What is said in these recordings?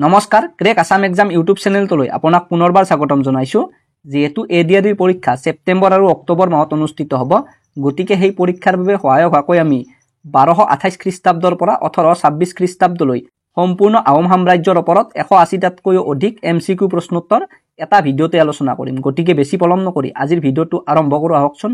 নমস্কাৰ crack Assam exam YouTube চেনেলটোলৈ আপোনাক পুনৰবাৰ স্বাগতম জনাইছো যেহেতু এডিআৰইৰ পৰীক্ষা সেপ্টেম্বৰ আৰু অক্টোবৰ মাহত অনুষ্ঠিত হ'ব গতিকে সেই পৰীক্ষাৰ বাবে সহায়ক হোৱাকৈ আমি 1228 খ্ৰীষ্টাব্দৰ পৰা 1826 খ্ৰীষ্টাব্দলৈ সম্পূৰ্ণ আহোম সাম্ৰাজ্যৰ ওপৰত 180টাতকৈও অধিক এমসিকিউ প্ৰশ্নোত্তৰ এটা ভিডিঅতে আলোচনা কৰিম গতিকে বেছি পলম নকৰি আজিৰ ভিডিঅটো আৰম্ভ কৰো আহকচোন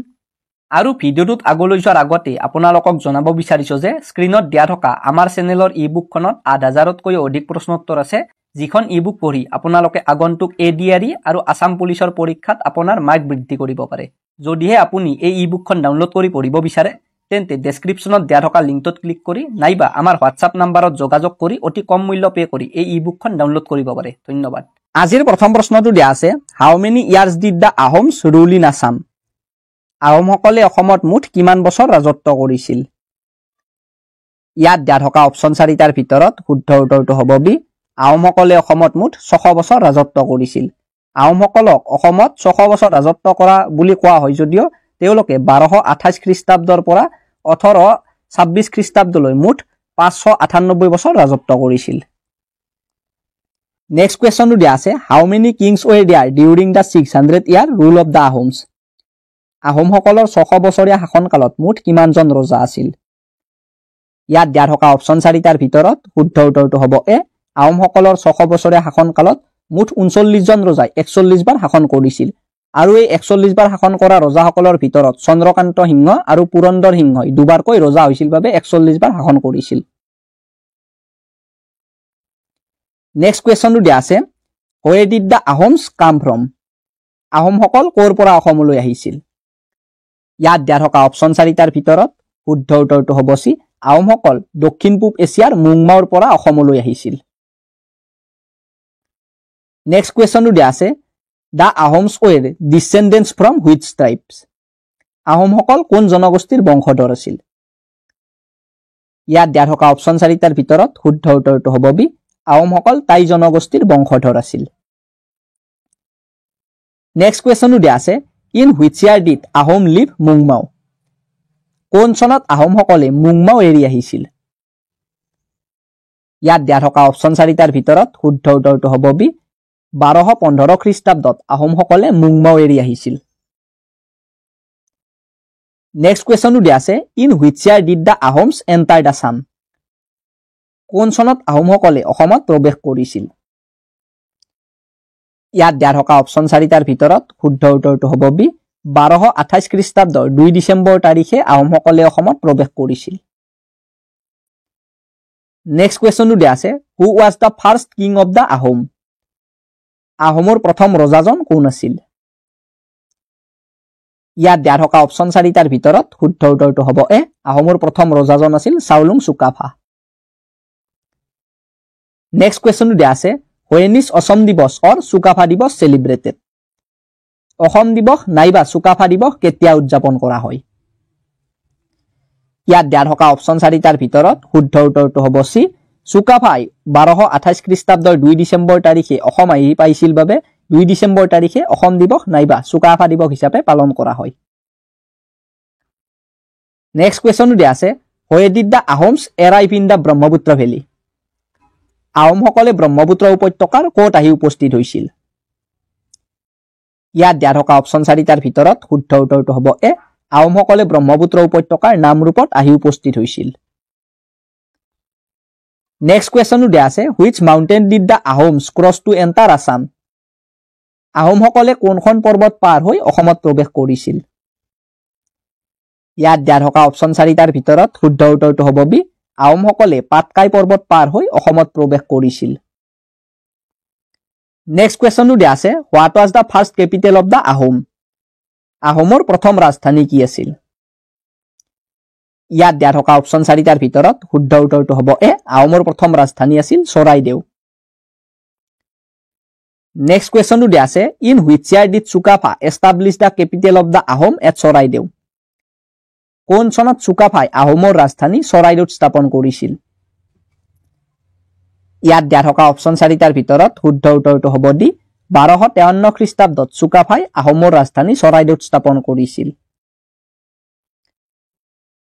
আৰু ভিডিঅটোত আগলৈ যোৱাৰ আগতে আপোনালোকক জনাব বিচাৰিছো যে স্ক্ৰিনত দিয়া থকা আমাৰ চেনেলৰ ই-বুকখনত 8000তকৈও অধিক প্ৰশ্নোত্তৰ আছে যিখন ই-বুক পঢ়ি আপোনালোকে আগন্তুক এডিআৰই আৰু আসাম পুলিচৰ পৰীক্ষাত আপোনাৰ মাৰ্ক বৃদ্ধি কৰিব পাৰে যদিহে আপুনি এই ই-বুকখন ডাউনলোড কৰি পঢ়িব বিচাৰে তেন্তে ডেসক্ৰিপচনত দিয়া থকা লিংকটোত ক্লিক কৰি নাইবা আমাৰ হোৱাটছআপ নম্বৰত যোগাযোগ কৰি অতি কম মূল্য পে কৰি এই ই-বুকখন ডাউনলোড কৰিব পাৰে ধন্যবাদ আজিৰ প্ৰথম প্ৰশ্নটো দিয়া আছে how many years did the Ahoms rule in Assam আহোমসকলে অসমত মুঠ কিমান বছৰ ৰাজত্ব কৰিছিল ইয়াত দিয়া থকা অপচন 4টাৰ ভিতৰত শুদ্ধ উত্তৰটো হ'ব বি আহোমসকলে অসমত মুঠ 600 বছৰ ৰাজত্ব কৰিছিল আহোমসকলক অসমত 600 বছৰ ৰাজত্ব কৰা বুলি কোৱা হয় যদিও তেওঁলোকে 1228 খ্ৰীষ্টাব্দৰ পৰা 1826 খ্ৰীষ্টাব্দলৈ মুঠ 598 বছৰ ৰাজত্ব কৰিছিল নেক্সট কোৱেশ্চনটো দিয়া আছে how many kings were there during the 600 year rule of the Ahoms আহোমসকলৰ 600 বছৰীয়া শাসনকালত মুঠ কিমানজন ৰজা আছিল ইয়াত দিয়া থকা অপচন 4টাৰ ভিতৰত শুদ্ধ উত্তৰটো হ'ব এ আহোমসকলৰ 600 বছৰীয়া শাসনকালত মুঠ 39 জন ৰজাই 41 বাৰ শাসন কৰিছিল আৰু এই 41 বাৰ শাসন কৰা ৰজাসকলৰ ভিতৰত চন্দ্ৰকান্ত সিংহ আৰু পুৰন্দৰ সিংহই দুবাৰকৈ ৰজা হৈছিল বাবে 41 বাৰ শাসন কৰিছিল নেক্সট কোৱেশ্চনটো দিয়া আছে where did the Ahoms come from আহোমসকল ক'ৰ পৰা অসমলৈ আহিছিল ইয়াত দিয়া থকা অপচন 4টাৰ ভিতৰত শুদ্ধ উত্তৰটো হ'ব সি আহোমসকল দক্ষিণ পূব এছিয়াৰ মুংমাওৰ পৰা অসমলৈ আহিছিল নেক্সট কোৱেশ্চনটো দিয়া আছে দা আহোমস ওয়াৰ ডিসেন্ডেন্টস ফ্ৰম হুইচ ট্ৰাইবস আহোমসকল কোন জনগোষ্ঠীৰ বংশধৰ আছিল ইয়াত দিয়া থকা অপচন 4টাৰ ভিতৰত শুদ্ধ উত্তৰটো হ'ব বি আহোমসকল টাই জনগোষ্ঠীৰ বংশধৰ আছিল নেক্সট কোৱেশ্চনটো দিয়া আছে in which year did Ahom leave মুংমাও কোন চনত আহোমসকলে মুংমাও এৰি আহিছিল ইয়াত দিয়া থকা অপচন 4টাৰ ভিতৰত শুদ্ধ উত্তৰটো হ'ব বি 1215 খ্ৰীষ্টাব্দত আহোমসকলে মুংমাও এৰি আহিছিল নেক্সট কোৱেশ্চনটো দিয়া আছে in which year did the Ahoms enter the Assam কোন চনত আহোমসকলে অসমত প্ৰৱেশ কৰিছিল ইয়াত দিয়া থকা অপচন 4টাৰ ভিতৰত শুদ্ধ উত্তৰটো হ'ব বি 1228 খ্ৰীষ্টাব্দৰ 2 ডিচেম্বৰ তাৰিখে আহোমসকলে অসমত প্ৰৱেশ কৰিছিল নেক্সট কোৱেশ্চনটো দিয়া আছে who was the first king of the Ahom আহোমৰ প্ৰথম ৰজাজন কোন আছিল ইয়াত দিয়া থকা অপচন 4টাৰ ভিতৰত শুদ্ধ উত্তৰটো হ'ব এ আহোমৰ প্ৰথম ৰজাজন আছিল চাওলুং চুকাফা নেক্সট কোৱেশ্চনটো দিয়া আছে when is অসম দিৱস or চুকাফা দিৱস সেলিব্ৰেটেড অসম দিৱস নাইবা চুকাফা দিৱস কেতিয়া উদযাপন কৰা হয় ইয়াত দিয়া থকা অপচন 4টাৰ ভিতৰত শুদ্ধ উত্তৰটো হ'ব সি চুকাফাই 1228 খ্ৰীষ্টাব্দৰ 2 ডিচেম্বৰ তাৰিখে অসম আহি পাইছিল বাবে 2 ডিচেম্বৰ তাৰিখে অসম দিৱস নাইবা চুকাফা দিৱস হিচাপে পালন কৰা হয় নেক্সট কোৱেশ্চনটো দিয়া আছে where did the Ahoms arrive in the Brahmaputra valley আহোমসকলে ব্ৰহ্মপুত্ৰ উপত্যকাৰ ক'ত আহি উপস্থিত হৈছিল ইয়াত দিয়া থকা অপচন 4টাৰ ভিতৰত শুদ্ধ উত্তৰটো হ'ব এ আহোমসকলে ব্ৰহ্মপুত্ৰ উপত্যকাৰ নামৰূপত আহি উপস্থিত হৈছিল নেক্সট কোৱেশ্চনটো দিয়া আছে which mountain did the Ahoms cross to enter Assam আহোমসকলে কোনখন পৰ্বত পাৰ হৈ অসমত প্ৰৱেশ কৰিছিল ইয়াত দিয়া থকা অপচন 4টাৰ ভিতৰত শুদ্ধ উত্তৰটো হ'ব বি আহোমসকলে পাটকাই পৰ্বত পাৰ হৈ অসমত প্ৰৱেশ কৰিছিল নেক্সট কোৱেশ্চনটো দিয়া আছে what was the first capital of the Ahom আহোমৰ প্ৰথম ৰাজধানী কি আছিল ইয়াত দিয়া থকা অপচন 4টাৰ ভিতৰত শুদ্ধ উত্তৰটো হ'ব এ আহোমৰ প্ৰথম ৰাজধানী আছিল চৰাইদেউ নেক্সট কোৱেশ্চনটো দিয়া আছে in which year did Sukaphaa establish the capital of the Ahom at Charaideo কোন চনত চুকাফাই আহোমৰ ৰাজধানী চৰাইদেউত স্থাপন কৰিছিল ইয়াত দিয়া থকা অপচন 4টাৰ ভিতৰত শুদ্ধ উত্তৰটো হ'ব ডি 1253 খ্ৰীষ্টাব্দত চুকাফাই আহোমৰ ৰাজধানী চৰাইদেউত স্থাপন কৰিছিল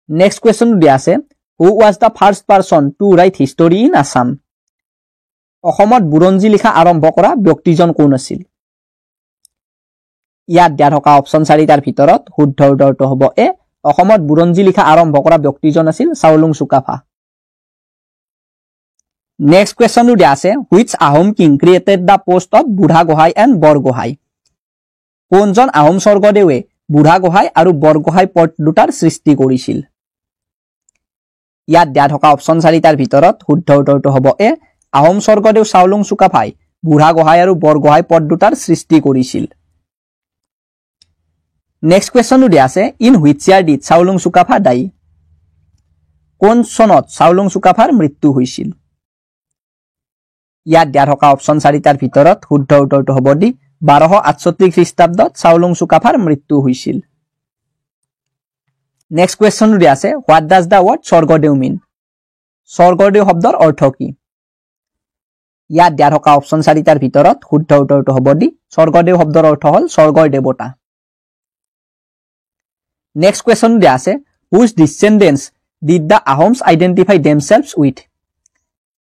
নেক্সট কোৱেশ্চনটো দিয়া আছে who was the first person to write history in Assam অসমত বুৰঞ্জী লিখা আৰম্ভ কৰা ব্যক্তিজন কোন আছিল ইয়াত দিয়া থকা অপচন 4টাৰ ভিতৰত শুদ্ধ উত্তৰটো হ'ব এ অসমত বুৰঞ্জী লিখা আৰম্ভ কৰা ব্যক্তিজন আছিল চাওলুং চুকাফা নেক্সট কোৱেশ্চনটো দিয়া আছে which Ahom king created the post of Burhagohain and Borgohain কোনজন আহোম স্বৰ্গদেৱে বুঢ়াগোহাঁই আৰু বৰগোহাঁই পদ দুটাৰ সৃষ্টি কৰিছিল ইয়াত দিয়া থকা অপচন 4টাৰ ভিতৰত শুদ্ধ উত্তৰটো হ'ব এ আহোম স্বৰ্গদেউ চাওলুং চুকাফাই বুঢ়াগোহাঁই আৰু বৰগোহাঁই পদ দুটাৰ সৃষ্টি কৰিছিল নেক্সট কোৱেশ্চনটো দিয়া আছে in which year did Chaolung Sukaphaa die কোন চনত চাওলুং চুকাফাৰ মৃত্যু হৈছিল ইয়াত দিয়া থকা অপচন 4টাৰ ভিতৰত শুদ্ধ উত্তৰটো হ'ব ডি 1268 খ্ৰীষ্টাব্দত চাওলুং চুকাফাৰ মৃত্যু হৈছিল নেক্সট কোৱেশ্চনটো দিয়া আছে হোৱাট ডাজ দা ৱৰ্ড স্বৰ্গদেউ মিন স্বৰ্গদেউ শব্দৰ অৰ্থ কি ইয়াত দিয়া থকা অপচন 4টাৰ ভিতৰত শুদ্ধ উত্তৰটো হ'ব ডি স্বৰ্গদেউ শব্দৰ অৰ্থ হ'ল স্বৰ্গৰ দেৱতা নেক্সট কোৱেশ্চন দিয়া আছে whose descendants did the Ahoms identify themselves with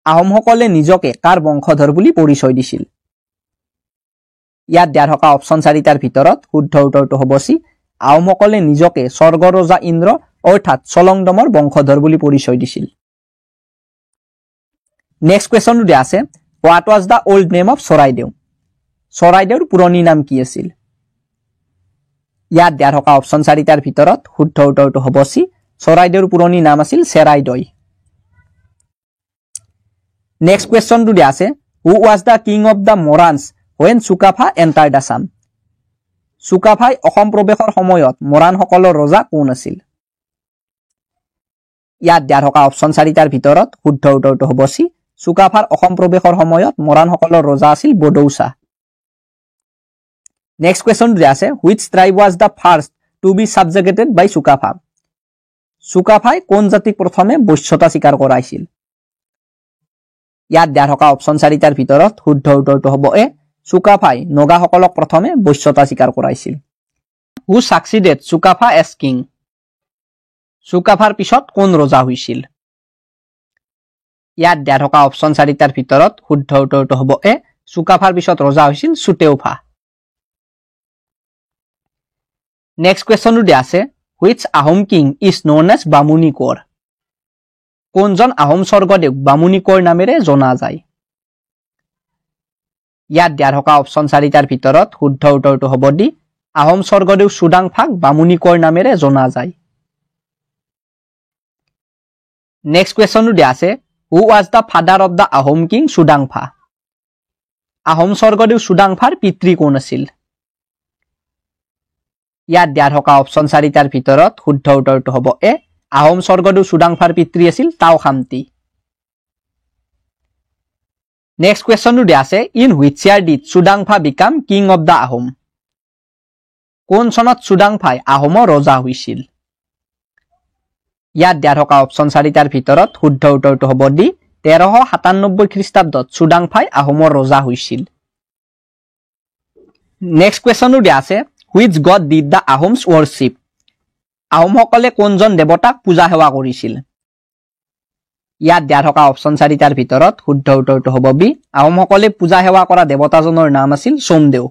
আহোমসকলে নিজকে কাৰ বংশধৰ বুলি পৰিচয় দিছিল ইয়াত দিয়া থকা অপচন 4টাৰ ভিতৰত শুদ্ধ উত্তৰটো হ'ব চি আহোমসকলে নিজকে স্বৰ্গ ৰজা ইন্দ্ৰ অৰ্থাৎ চলংদমৰ বংশধৰ বুলি পৰিচয় দিছিল নেক্সট কোৱেশ্চনটো দিয়া আছে what was da old name of Charaideo চৰাইদেউৰ পুৰণি নাম কি আছিল ইয়াত দিয়া থকা অপচন 4টাৰ ভিতৰত শুদ্ধ উত্তৰটো হ'ব চি চৰাইদেউৰ পুৰণি নাম আছিল চেৰাইদৈ নেক্সট কোৱেশ্চনটো দিয়া আছে who was the king of the Morans when Sukaphaa entered Assam চুকাফাই অসম প্ৰৱেশৰ সময়ত মৰাণসকলৰ ৰজা কোন আছিল ইয়াত দিয়া থকা অপচন 4টাৰ ভিতৰত শুদ্ধ উত্তৰটো হ'ব চি চুকাফাৰ অসম প্ৰৱেশৰ সময়ত মৰাণসকলৰ ৰজা আছিল বডৌচা নেক্সট কোৱেশ্চন দিয়া আছে which tribe was the first to be subjugated by Sukaphaa চুকাফাই কোন জাতিক প্ৰথমে বশ্যতা স্বীকাৰ কৰাইছিল ইয়াত দিয়া থকা অপচন 4টাৰ ভিতৰত শুদ্ধ উত্তৰটো হ'ব এ চুকাফাই নগাসকলক প্ৰথমে বশ্যতা স্বীকাৰ কৰাইছিল হু সাকসিডেড চুকাফা এজ কিং চুকাফাৰ পিছত কোন ৰজা হৈছিল ইয়াত দিয়া থকা অপচন 4টাৰ ভিতৰত শুদ্ধ উত্তৰটো হ'ব এ চুকাফাৰ পিছত ৰজা হৈছিল চুতেউফা নেক্সট কোৱেশ্চনটো দিয়া আছে which Ahom king is known as বামুণী কোঁৱৰ কোনজন আহোম স্বৰ্গদেউক বামুণী কোঁৱৰ নামেৰে জনা যায় ইয়াত দিয়া থকা অপচন 4টাৰ ভিতৰত শুদ্ধ উত্তৰটো হ'ব ডি আহোম স্বৰ্গদেউ চুডাংফাক বামুণী কোঁৱৰ নামেৰে জনা যায় নেক্সট কোৱেশ্চনটো দিয়া আছে who was the father of the Ahom king Sudangphaa Ahom Swargadeo চুডাংফাৰ পিতৃ কোন আছিল ইয়াত দিয়া থকা অপচন 4টাৰ ভিতৰত শুদ্ধ উত্তৰটো হ'ব এ আহোম স্বৰ্গদেউ চুডাংফাৰ পিতৃ আছিল তাও খামতি নেক্সট কোৱেশ্চনটো দিয়া আছে in which year did Sudangphaa became king of the Ahom কোন চনত চুডাংফাই আহোমৰ ৰজা হৈছিল ইয়াত দিয়া থকা অপচন 4টাৰ ভিতৰত শুদ্ধ উত্তৰটো হ'ব ডি 1397 খ্ৰীষ্টাব্দত চুডাংফাই আহোমৰ ৰজা হৈছিল নেক্সট কোৱেশ্চনটো দিয়া আছে which god did the Ahoms worship আহোমসকলে কোনজন দেৱতাক পূজা সেৱা কৰিছিল ইয়াত দিয়া থকা অপচন 4টাৰ ভিতৰত শুদ্ধ উত্তৰটো হ'ব বি আহোমসকলে পূজা সেৱা কৰা দেৱতাজনৰ নাম আছিল সোমদেউ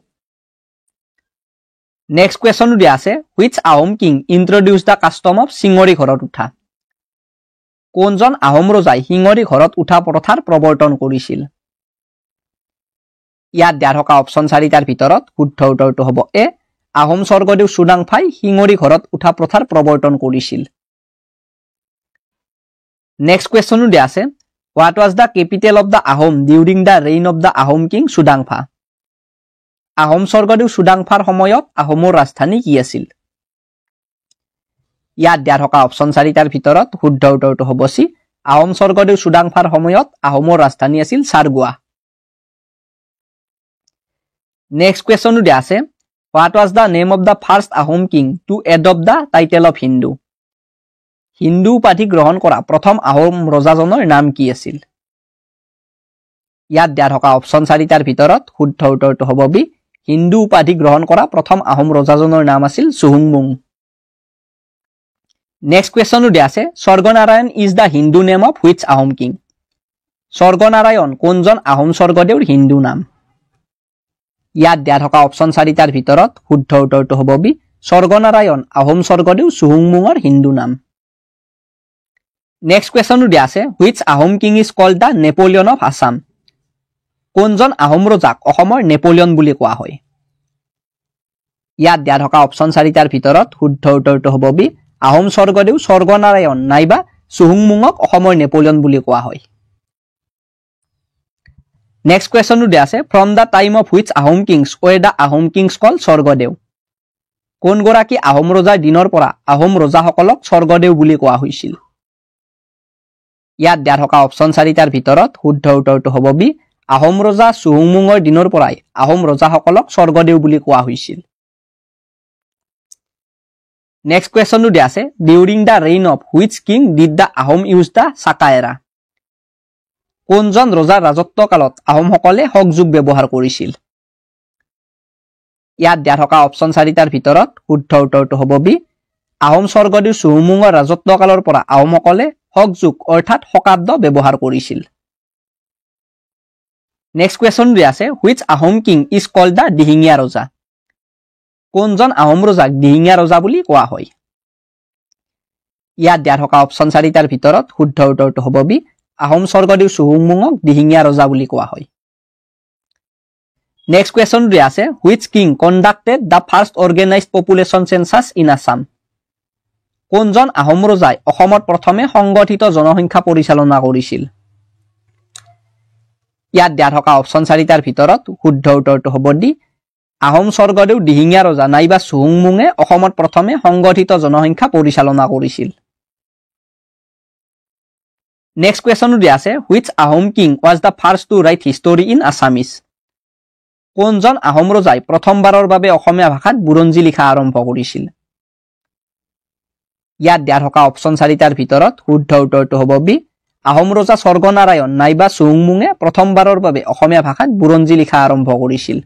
নেক্সট কোৱেশ্চনটো দিয়া আছে which Ahom king introduced the custom of সিঙৰি ঘৰত উঠা কোনজন আহোম ৰজাই সিঙৰি ঘৰত উঠা প্ৰথাৰ প্ৰৱৰ্তন কৰিছিল ইয়াত দিয়া থকা অপচন 4টাৰ ভিতৰত শুদ্ধ উত্তৰটো হ'ব এ আহোম স্বৰ্গদেউ চুডাংফাই সিঙৰি ঘৰত উঠা প্ৰথাৰ প্ৰৱৰ্তন কৰিছিল নেক্সট কোৱেশ্চনটো দিয়া আছে what was the capital of the Ahom during the reign of the Ahom king Sudangphaa Ahom Swargadeo চুডাংফাৰ সময়ত আহোমৰ ৰাজধানী কি আছিল ইয়াত দিয়া থকা অপচন 4টাৰ ভিতৰত শুদ্ধ উত্তৰটো হ'ব চি আহোম স্বৰ্গদেউ চুডাংফাৰ সময়ত আহোমৰ ৰাজধানী আছিল চাৰগুৱা নেক্সট কোৱেশ্চনটো দিয়া আছে What was the name of the first Ahom king to adopt the title of Hindu? Hindu উপাধি গ্ৰহণ কৰা প্ৰথম আহোম ৰজাজনৰ নাম কি আছিল ইয়াত দিয়া থকা অপচন 4টাৰ ভিতৰত শুদ্ধ উত্তৰটো হ'ব বি হিন্দু উপাধি গ্ৰহণ কৰা প্ৰথম আহোম ৰজাজনৰ নাম আছিল চুহুংমুং নেক্সট কোৱেশ্চনটো দিয়া আছে Swarganarayan is the Hindu name of which Ahom king Swarganarayan কোনজন আহোম স্বৰ্গদেউৰ হিন্দু নাম? ইয়াত দিয়া থকা অপশ্যন 4টাৰ ভিতৰত শুদ্ধ উত্তৰটো হ'ব বি স্বৰ্গনাৰায়ণ আহোম স্বৰ্গদেউ চুহুংমুঙৰ হিন্দু নাম। নেক্সট কুৱেশ্যনটো দিয়া আছে which Ahom king is called the Napoleon of Assam? কোনজন আহোম ৰজাক অসমৰ নেপোলিয়ন বুলি কোৱা হয়? ইয়াত দিয়া থকা অপশ্যন 4টাৰ ভিতৰত শুদ্ধ উত্তৰটো হ'ব বি আহোম স্বৰ্গদেউ স্বৰ্গনাৰায়ণ নাইবা চুহুংমুঙক অসমৰ নেপোলিয়ন বুলি কোৱা হয়। নেক্সট কুৱেশ্যনটো দিয়া আছে from the time of which Ahom kings were the Ahom kings call Swargadeo? কোনগৰাকী আহোম ৰজাৰ দিনৰ পৰা আহোম ৰজাসকলক স্বৰ্গদেউ বুলি কোৱা হৈছিল? ইয়াত দিয়া থকা অপশ্যন 4টাৰ ভিতৰত শুদ্ধ উত্তৰটো হ'ব বি আহোম ৰজা চুহুংমুঙৰ দিনৰ পৰাই আহোম ৰজাসকলক স্বৰ্গদেউ বুলি কোৱা হৈছিল। নেক্সট কুৱেশ্যনটো দিয়া আছে during the reign of which king did the Ahom use the চাকা এৰা? কোনজন ৰজাৰ ৰাজত্ব কালত আহোমসকলে হক যুগ ব্যৱহাৰ কৰিছিল? ইয়াত দিয়া থকা অপশ্যন 4টাৰ ভিতৰত শুদ্ধ উত্তৰটো হ'ব বি আহোম স্বৰ্গদেউ চুহুংমুঙৰ ৰাজত্ব কালৰ পৰা আহোমসকলে হক যুগ অৰ্থাৎ শকাব্দ ব্যৱহাৰ কৰিছিল। নেক্সট কুৱেশ্যন দিয়া আছে which Ahom king is called the Dihingia Raja? কোনজন আহোম ৰজাক দিহিঙীয়া ৰজা বুলি কোৱা হয়? ইয়াত দিয়া থকা অপশ্যন 4টাৰ ভিতৰত শুদ্ধ উত্তৰটো হ'ব বি আহোম স্বৰ্গদেউ চুহুংমুঙক দিহিঙীয়া ৰজা বুলি কোৱা হয়। নেক্সট কুৱেশ্যন দিয়া আছে which king conducted the first organised population census in Assam? কোনজন আহোম ৰজাই অসমত প্ৰথমে সংগঠিত জনসংখ্যা পৰিচালনা কৰিছিল? ইয়াত দিয়া থকা অপশ্যন 4টাৰ ভিতৰত শুদ্ধ উত্তৰটো হ'ব ডি আহোম স্বৰ্গদেউ দিহিঙীয়া ৰজা নাইবা চুহুংমুঙে অসমত প্ৰথমে সংগঠিত জনসংখ্যা পৰিচালনা কৰিছিল। নেক্সট কুৱেশ্যনটো দিয়া আছে which Ahom king was the first to write history in Assamese? কোনজন আহোম ৰজাই প্ৰথমবাৰৰ বাবে অসমীয়া ভাষাত বুৰঞ্জী লিখা আৰম্ভ কৰিছিল? ইয়াত দিয়া থকা অপশ্যন 4টাৰ ভিতৰত শুদ্ধ উত্তৰটো হ'ব বি আহোম ৰজা স্বৰ্গনাৰায়ণ নাইবা চুহুংমুঙে প্ৰথমবাৰৰ বাবে অসমীয়া ভাষাত বুৰঞ্জী লিখা আৰম্ভ কৰিছিল।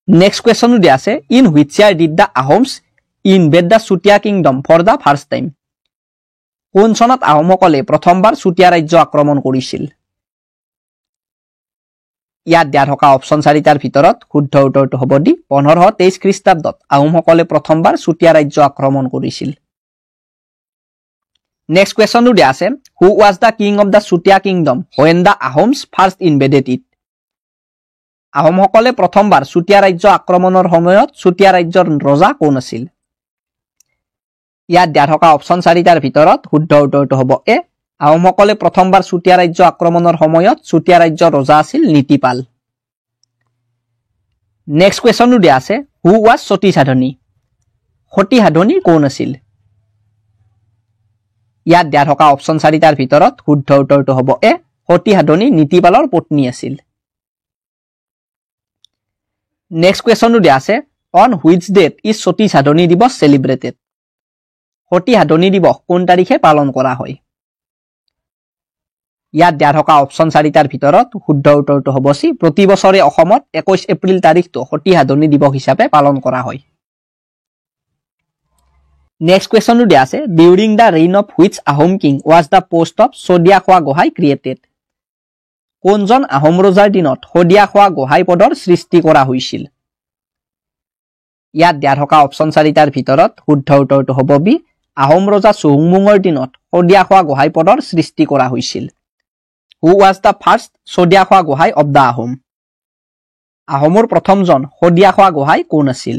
নেক্সট কুৱেশ্যনটো দিয়া আছে in which year did the Ahoms invade the Chutiya kingdom for the first time? কোন চনত আহোমসকলে প্ৰথমবাৰ চুতীয়া ৰাজ্য আক্ৰমণ কৰিছিল? ইয়াত দিয়া থকা অপশ্যন 4টাৰ ভিতৰত শুদ্ধ উত্তৰটো হ'ব ডি 1523 খ্ৰীষ্টাব্দত আহোমসকলে প্ৰথমবাৰ চুতীয়া ৰাজ্য আক্ৰমণ কৰিছিল। নেক্সট কুৱেশ্যনটো দিয়া আছে who was the king of the Chutiya kingdom when the Ahoms first invaded it? আহোমসকলে প্ৰথমবাৰ চুতীয়া ৰাজ্য আক্ৰমণৰ সময়ত চুতীয়া ৰাজ্যৰ ৰজা কোন আছিল? ইয়াত দিয়া থকা অপশ্যন 4টাৰ ভিতৰত শুদ্ধ উত্তৰটো হ'ব এ আহোমসকলে প্ৰথমবাৰ চুতীয়া ৰাজ্য আক্ৰমণৰ সময়ত চুতীয়া ৰাজ্যৰ ৰজা আছিল নীতিপাল। নেক্সট কুৱেশ্যনটো দিয়া আছে হু ৱাজ সতী সাধনী? সতী সাধনী কোন আছিল? ইয়াত দিয়া থকা অপশ্যন 4টাৰ ভিতৰত শুদ্ধ উত্তৰটো হ'ব এ সতী সাধনী নীতিপালৰ পত্নী আছিল। নেক্সট কুৱেশ্যনটো দিয়া আছে অন হুইচ ডেট ইজ সতী সাধনী দিৱস চেলিব্ৰেটেড? সতী সাধনী দিৱস কোন তাৰিখে পালন কৰা হয়? ইয়াত দিয়া থকা অপশ্যন 4টাৰ ভিতৰত শুদ্ধ উত্তৰটো হ'ব চি প্ৰতি বছৰে অসমত 21 এপ্ৰিল তাৰিখটো সতী সাধনী দিৱস হিচাপে পালন কৰা হয়। নেক্সট কুৱেশ্যনটো দিয়া আছে during the reign of which Ahom king was the post of Sadiyakhowa Gohain created? কোনজন আহোম ৰজাৰ দিনত শদিয়াখোৱা গোহাঁই পদৰ সৃষ্টি কৰা হৈছিল? ইয়াত দিয়া থকা অপশ্যন 4টাৰ ভিতৰত শুদ্ধ উত্তৰটো হ'ব বি আহোম ৰজা চুহুংমুঙৰ দিনত শদিয়াখোৱা গোহাঁই পদৰ সৃষ্টি কৰা হৈছিল। হু was the first Sadiyakhowa Gohain of the Ahom? আহোমৰ প্ৰথমজন শদিয়াখোৱা গোহাঁই কোন আছিল?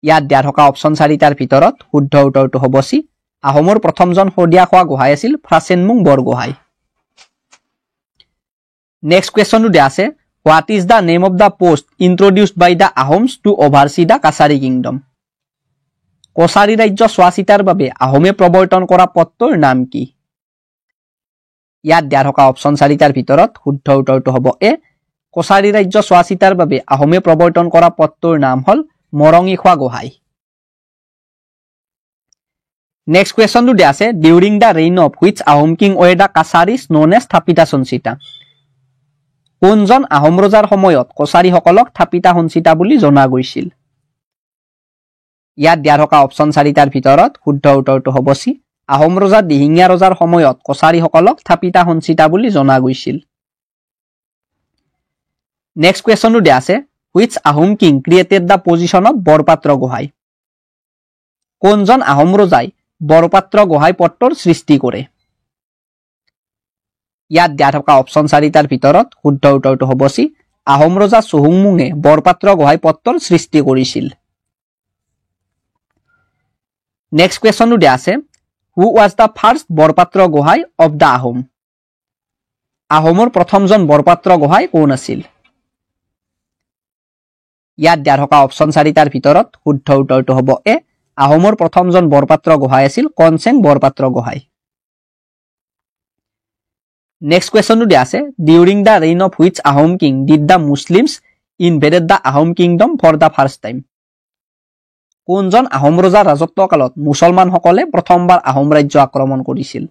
ইয়াত দিয়া থকা অপশ্যন 4টাৰ ভিতৰত শুদ্ধ উত্তৰটো হ'ব চি আহোমৰ প্ৰথমজন শদিয়াখোৱা গোহাঁই আছিল ফ্ৰাচেনমুং বৰগোহাঁই। নেক্সট কুৱেশ্যনটো দিয়া আছে what is the name of the post introduced by the Ahoms to oversee the Kachari kingdom? Kachari ৰাজ্য চোৱা চিতাৰ বাবে আহোমে প্ৰৱৰ্তন কৰা পদটোৰ নাম কি? ইয়াত দিয়া থকা অপশ্যন 4টাৰ ভিতৰত শুদ্ধ উত্তৰটো হ'ব এ কছাৰী ৰাজ্য চোৱা চিতাৰ বাবে আহোমে প্ৰৱৰ্তন কৰা পদটোৰ নাম হ'ল মৰঙীখোৱা গোহাঁই। নেক্সট কুৱেশ্যনটো দিয়া আছে during the reign of which Ahom king were the Kacharis known as Thapita Sanchita? কোনজন আহোম ৰজাৰ সময়ত কছাৰীসকলক থাপিতা সঞ্চিতা বুলি জনা গৈছিল? ইয়াত দিয়া থকা অপশ্যন 4টাৰ ভিতৰত শুদ্ধ উত্তৰটো হ'ব চি আহোম ৰজা দিহিঙীয়া ৰজাৰ সময়ত কছাৰীসকলক থাপিতা সঞ্চিতা বুলি জনা গৈছিল। নেক্সট কুৱেশ্যনটো দিয়া আছে, which Ahom king created the position of Borpatra Gohain? কোনজন আহোম ৰজাই বৰপাত্ৰ গোহাঁই পদটোৰ সৃষ্টি কৰে? ইয়াত দিয়া থকা অপশ্যন 4টাৰ ভিতৰত শুদ্ধ উত্তৰটো হ'ব চি, আহোম ৰজা চুহুংমুঙে বৰপাত্ৰ গোহাঁই পদটোৰ সৃষ্টি কৰিছিল। নেক্সট কুৱেশ্যনটো দিয়া আছে, who was the first Borpatra Gohain of the Ahom? আহোমৰ প্ৰথমজন বৰপাত্ৰ গোহাঁই কোন আছিল? ইয়াত দিয়া থকা অপশ্যন 4টাৰ ভিতৰত শুদ্ধ উত্তৰটো হ'ব এ, আহোমৰ প্ৰথমজন বৰপাত্ৰ গোহাঁই আছিল কনচেং বৰপাত্ৰ গোহাঁই। নেক্সট কুৱেশ্যনটো দিয়া আছে, during the reign of which Ahom king did the Muslims invaded the Ahom kingdom for the first time? কোনজন আহোম ৰজাৰ ৰাজত্বকালত মুছলমানসকলে প্ৰথমবাৰ আহোম ৰাজ্য আক্ৰমণ কৰিছিল?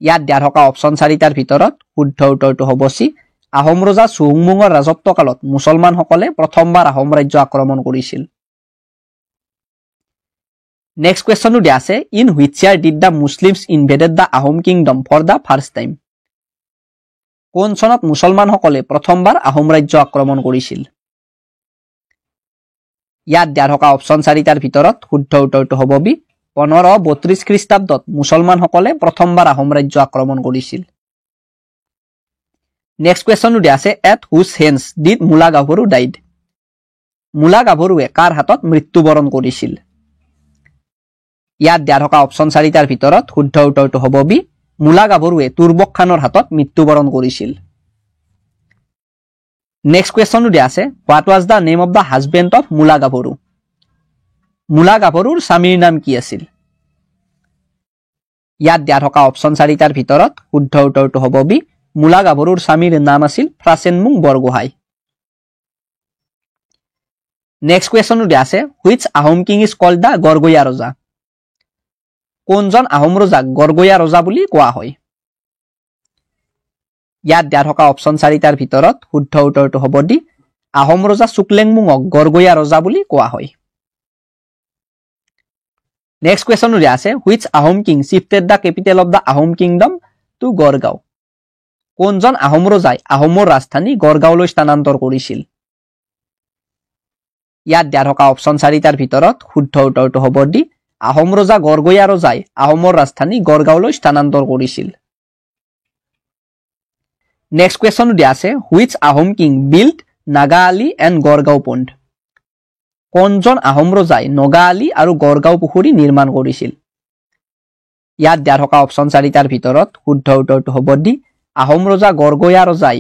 ইয়াত দিয়া থকা অপশ্যন 4টাৰ ভিতৰত শুদ্ধ উত্তৰটো হ'ব চি, আহোম ৰজা চুহুংমুঙৰ ৰাজত্বকালত মুছলমানসকলে প্ৰথমবাৰ আহোম ৰাজ্য আক্ৰমণ কৰিছিল। নেক্সট কুৱেশ্যনটো দিয়া আছে, in which year did the Muslims invaded the Ahom kingdom for the first time? কোন চনত মুছলমানসকলে প্ৰথমবাৰ আহোম ৰাজ্য আক্ৰমণ কৰিছিল? ইয়াত দিয়া থকা অপশ্যন 4টাৰ ভিতৰত শুদ্ধ উত্তৰটো হ'ব বি, 1532 খ্ৰীষ্টাব্দত মুছলমানসকলে প্ৰথমবাৰ আহোম ৰাজ্য আক্ৰমণ কৰিছিল। নেক্সট কুৱেশ্যনটো দিয়া আছে, এট হুজ হেণ্ডছ ডিড মূলা গাভৰু ডাইড? মূলা গাভৰুৱে কাৰ হাতত মৃত্যুবৰণ কৰিছিল? ইয়াত দিয়া থকা অপশ্যন 4টাৰ ভিতৰত শুদ্ধ উত্তৰটো হ'ব বি, মূলা গাভৰুৱে তুৰ্বক খানৰ হাতত মৃত্যুবৰণ কৰিছিল। নেক্সট কুৱেশ্যনটো দিয়া আছে, what was the name of the husband of মূলা গাভৰু? মূলা গাভৰুৰ স্বামীৰ নাম কি আছিল? ইয়াত দিয়া থকা অপশ্যন 4টাৰ ভিতৰত শুদ্ধ উত্তৰটো হ'ব বি, মূলা গাভৰুৰ স্বামীৰ নাম আছিল ফ্ৰাচেনমুং বৰগোহাঁই। নেক্সট কুৱেশ্যনটো দিয়া আছে, which Ahom king is called the Garhgaiya Raja? কোনজন আহোম ৰজাক গড়গৈয়া ৰজা বুলি কোৱা হয়? ইয়াত দিয়া থকা অপশ্যন 4টাৰ ভিতৰত শুদ্ধ উত্তৰটো হ'ব ডি, আহোম ৰজা চুকলেংমুঙক গড়গৈয়া ৰজা বুলি কোৱা হয়। নেক্সট কুৱেশ্যনটো দিয়া আছে, which Ahom king shifted the capital of the Ahom kingdom to Garhgaon? কোনজন আহোম ৰজাই আহোমৰ ৰাজধানী গড়গাঁৱলৈ স্থানান্তৰ কৰিছিল? ইয়াত দিয়া থকা অপশ্যন 4টাৰ ভিতৰত শুদ্ধ উত্তৰটো হ'ব ডি, আহোম ৰজা গড়গৈয়া ৰজাই আহোমৰ ৰাজধানী গড়গাঁৱলৈ স্থানান্তৰ কৰিছিল। নেক্সট কুৱেশ্যনটো দিয়া আছে, which Ahom king build Naga Ali and Gargaon pond? কোনজন আহোম ৰজাই নগা আলি আৰু গড়গাঁও পুখুৰী নিৰ্মাণ কৰিছিল? ইয়াত দিয়া থকা অপশ্যন 4টাৰ ভিতৰত শুদ্ধ উত্তৰটো হ'ব ডি, আহোম ৰজা গড়গৈয়া ৰজাই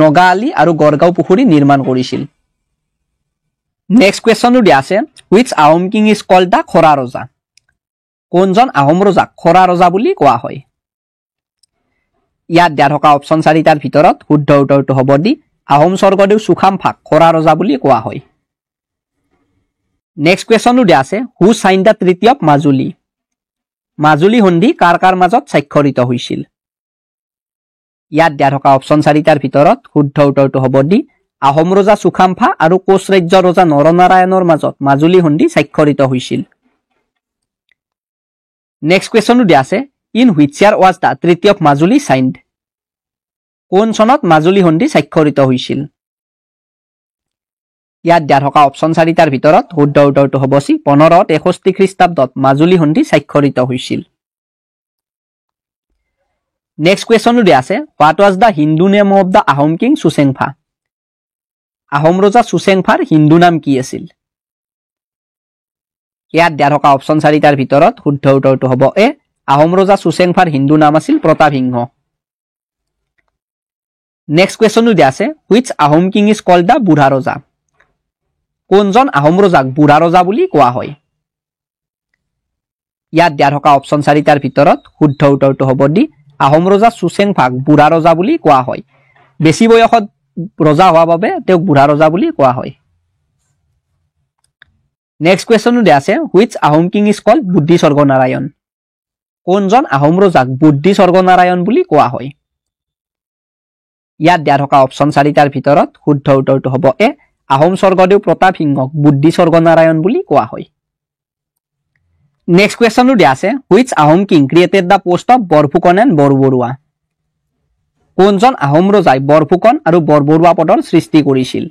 নগা আলি আৰু গড়গাঁও পুখুৰী নিৰ্মাণ কৰিছিল। নেক্সট কুৱেশ্যনটো দিয়া আছে, which Ahom king is called the Khora Raja? কোনজন আহোম ৰজাক খৰা ৰজা বুলি কোৱা হয়? ইয়াত দিয়া থকা অপশ্যন 4টাৰ ভিতৰত শুদ্ধ উত্তৰটো হ'ব ডি, আহোম স্বৰ্গদেউ চুকাম্ফাক খৰা ৰজা বুলি কোৱা হয়। নেক্সট কুৱেশ্যনটো দিয়া আছে, who sign the treaty of Majuli? Majuli সন্ধি কাৰ কাৰ মাজত স্বাক্ষৰিত হৈছিল? ইয়াত দিয়া থকা অপশ্যন 4টাৰ ভিতৰত শুদ্ধ উত্তৰটো হ'ব ডি, আহোম ৰজা চুকাম্ফা আৰু কোচ ৰাজ্যৰ ৰজা নৰনাৰায়ণৰ মাজত মাজুলী সন্ধি স্বাক্ষৰিত হৈছিল। নেক্সট কুৱেশ্যনটো দিয়া আছে, in which year was the treaty of Majuli child? কোন চনত মাজুলী সন্ধি স্বাক্ষৰিত হৈছিল? ইয়াত দিয়া থকা অপশ্যন 4টাৰ ভিতৰত শুদ্ধ উত্তৰটো হ'ব চি, 1563 খ্ৰীষ্টাব্দত মাজুলী সন্ধি স্বাক্ষৰিত হৈছিল। নেক্সট কুৱেশ্যনটো দিয়া আছে, what was the Hindu name of the Ahom king Susengphaa? Ahom ৰজা চুচেংফাৰ হিন্দু নাম কি আছিল? ইয়াত দিয়া থকা অপশ্যন 4টাৰ ভিতৰত শুদ্ধ উত্তৰটো হ'ব এ, আহোম ৰজা চুচেংফাৰ হিন্দু নাম আছিল প্ৰতাপসিংহ। নেক্সট কুৱেশ্যনটো দিয়া আছে, which Ahom king is called the Burha Raja? কোনজন আহোম ৰজাক বুঢ়া ৰজা বুলি কোৱা হয়? ইয়াত দিয়া থকা অপশ্যন 4টাৰ ভিতৰত শুদ্ধ উত্তৰটো হ'ব ডি, আহোম ৰজা চুচেংফাক বুঢ়া ৰজা বুলি কোৱা হয়। বেছি বয়সত ৰজা হোৱা বাবে তেওঁক বুঢ়া ৰজা বুলি কোৱা হয়। নেক্সট কুৱেশ্যনটো দিয়া আছে, which Ahom king is called Buddhi Swarganarayan? কোনজন আহোম ৰজাক বুদ্ধি স্বৰ্গনাৰায়ণ বুলি কোৱা হয়? ইয়াত দিয়া থকা অপশ্যন 4টাৰ ভিতৰত শুদ্ধ উত্তৰটো হ'ব এ, আহোম স্বৰ্গদেউ প্ৰতাপসিংহক বুদ্ধি স্বৰ্গনাৰায়ণ বুলি কোৱা হয়। নেক্সট কুৱেশ্যনটো দিয়া আছে which Ahom king created the post of Borphukan and Borbarua কোনজন আহোম ৰজাই বৰফুকন আৰু বৰবৰুৱা পদৰ সৃষ্টি কৰিছিল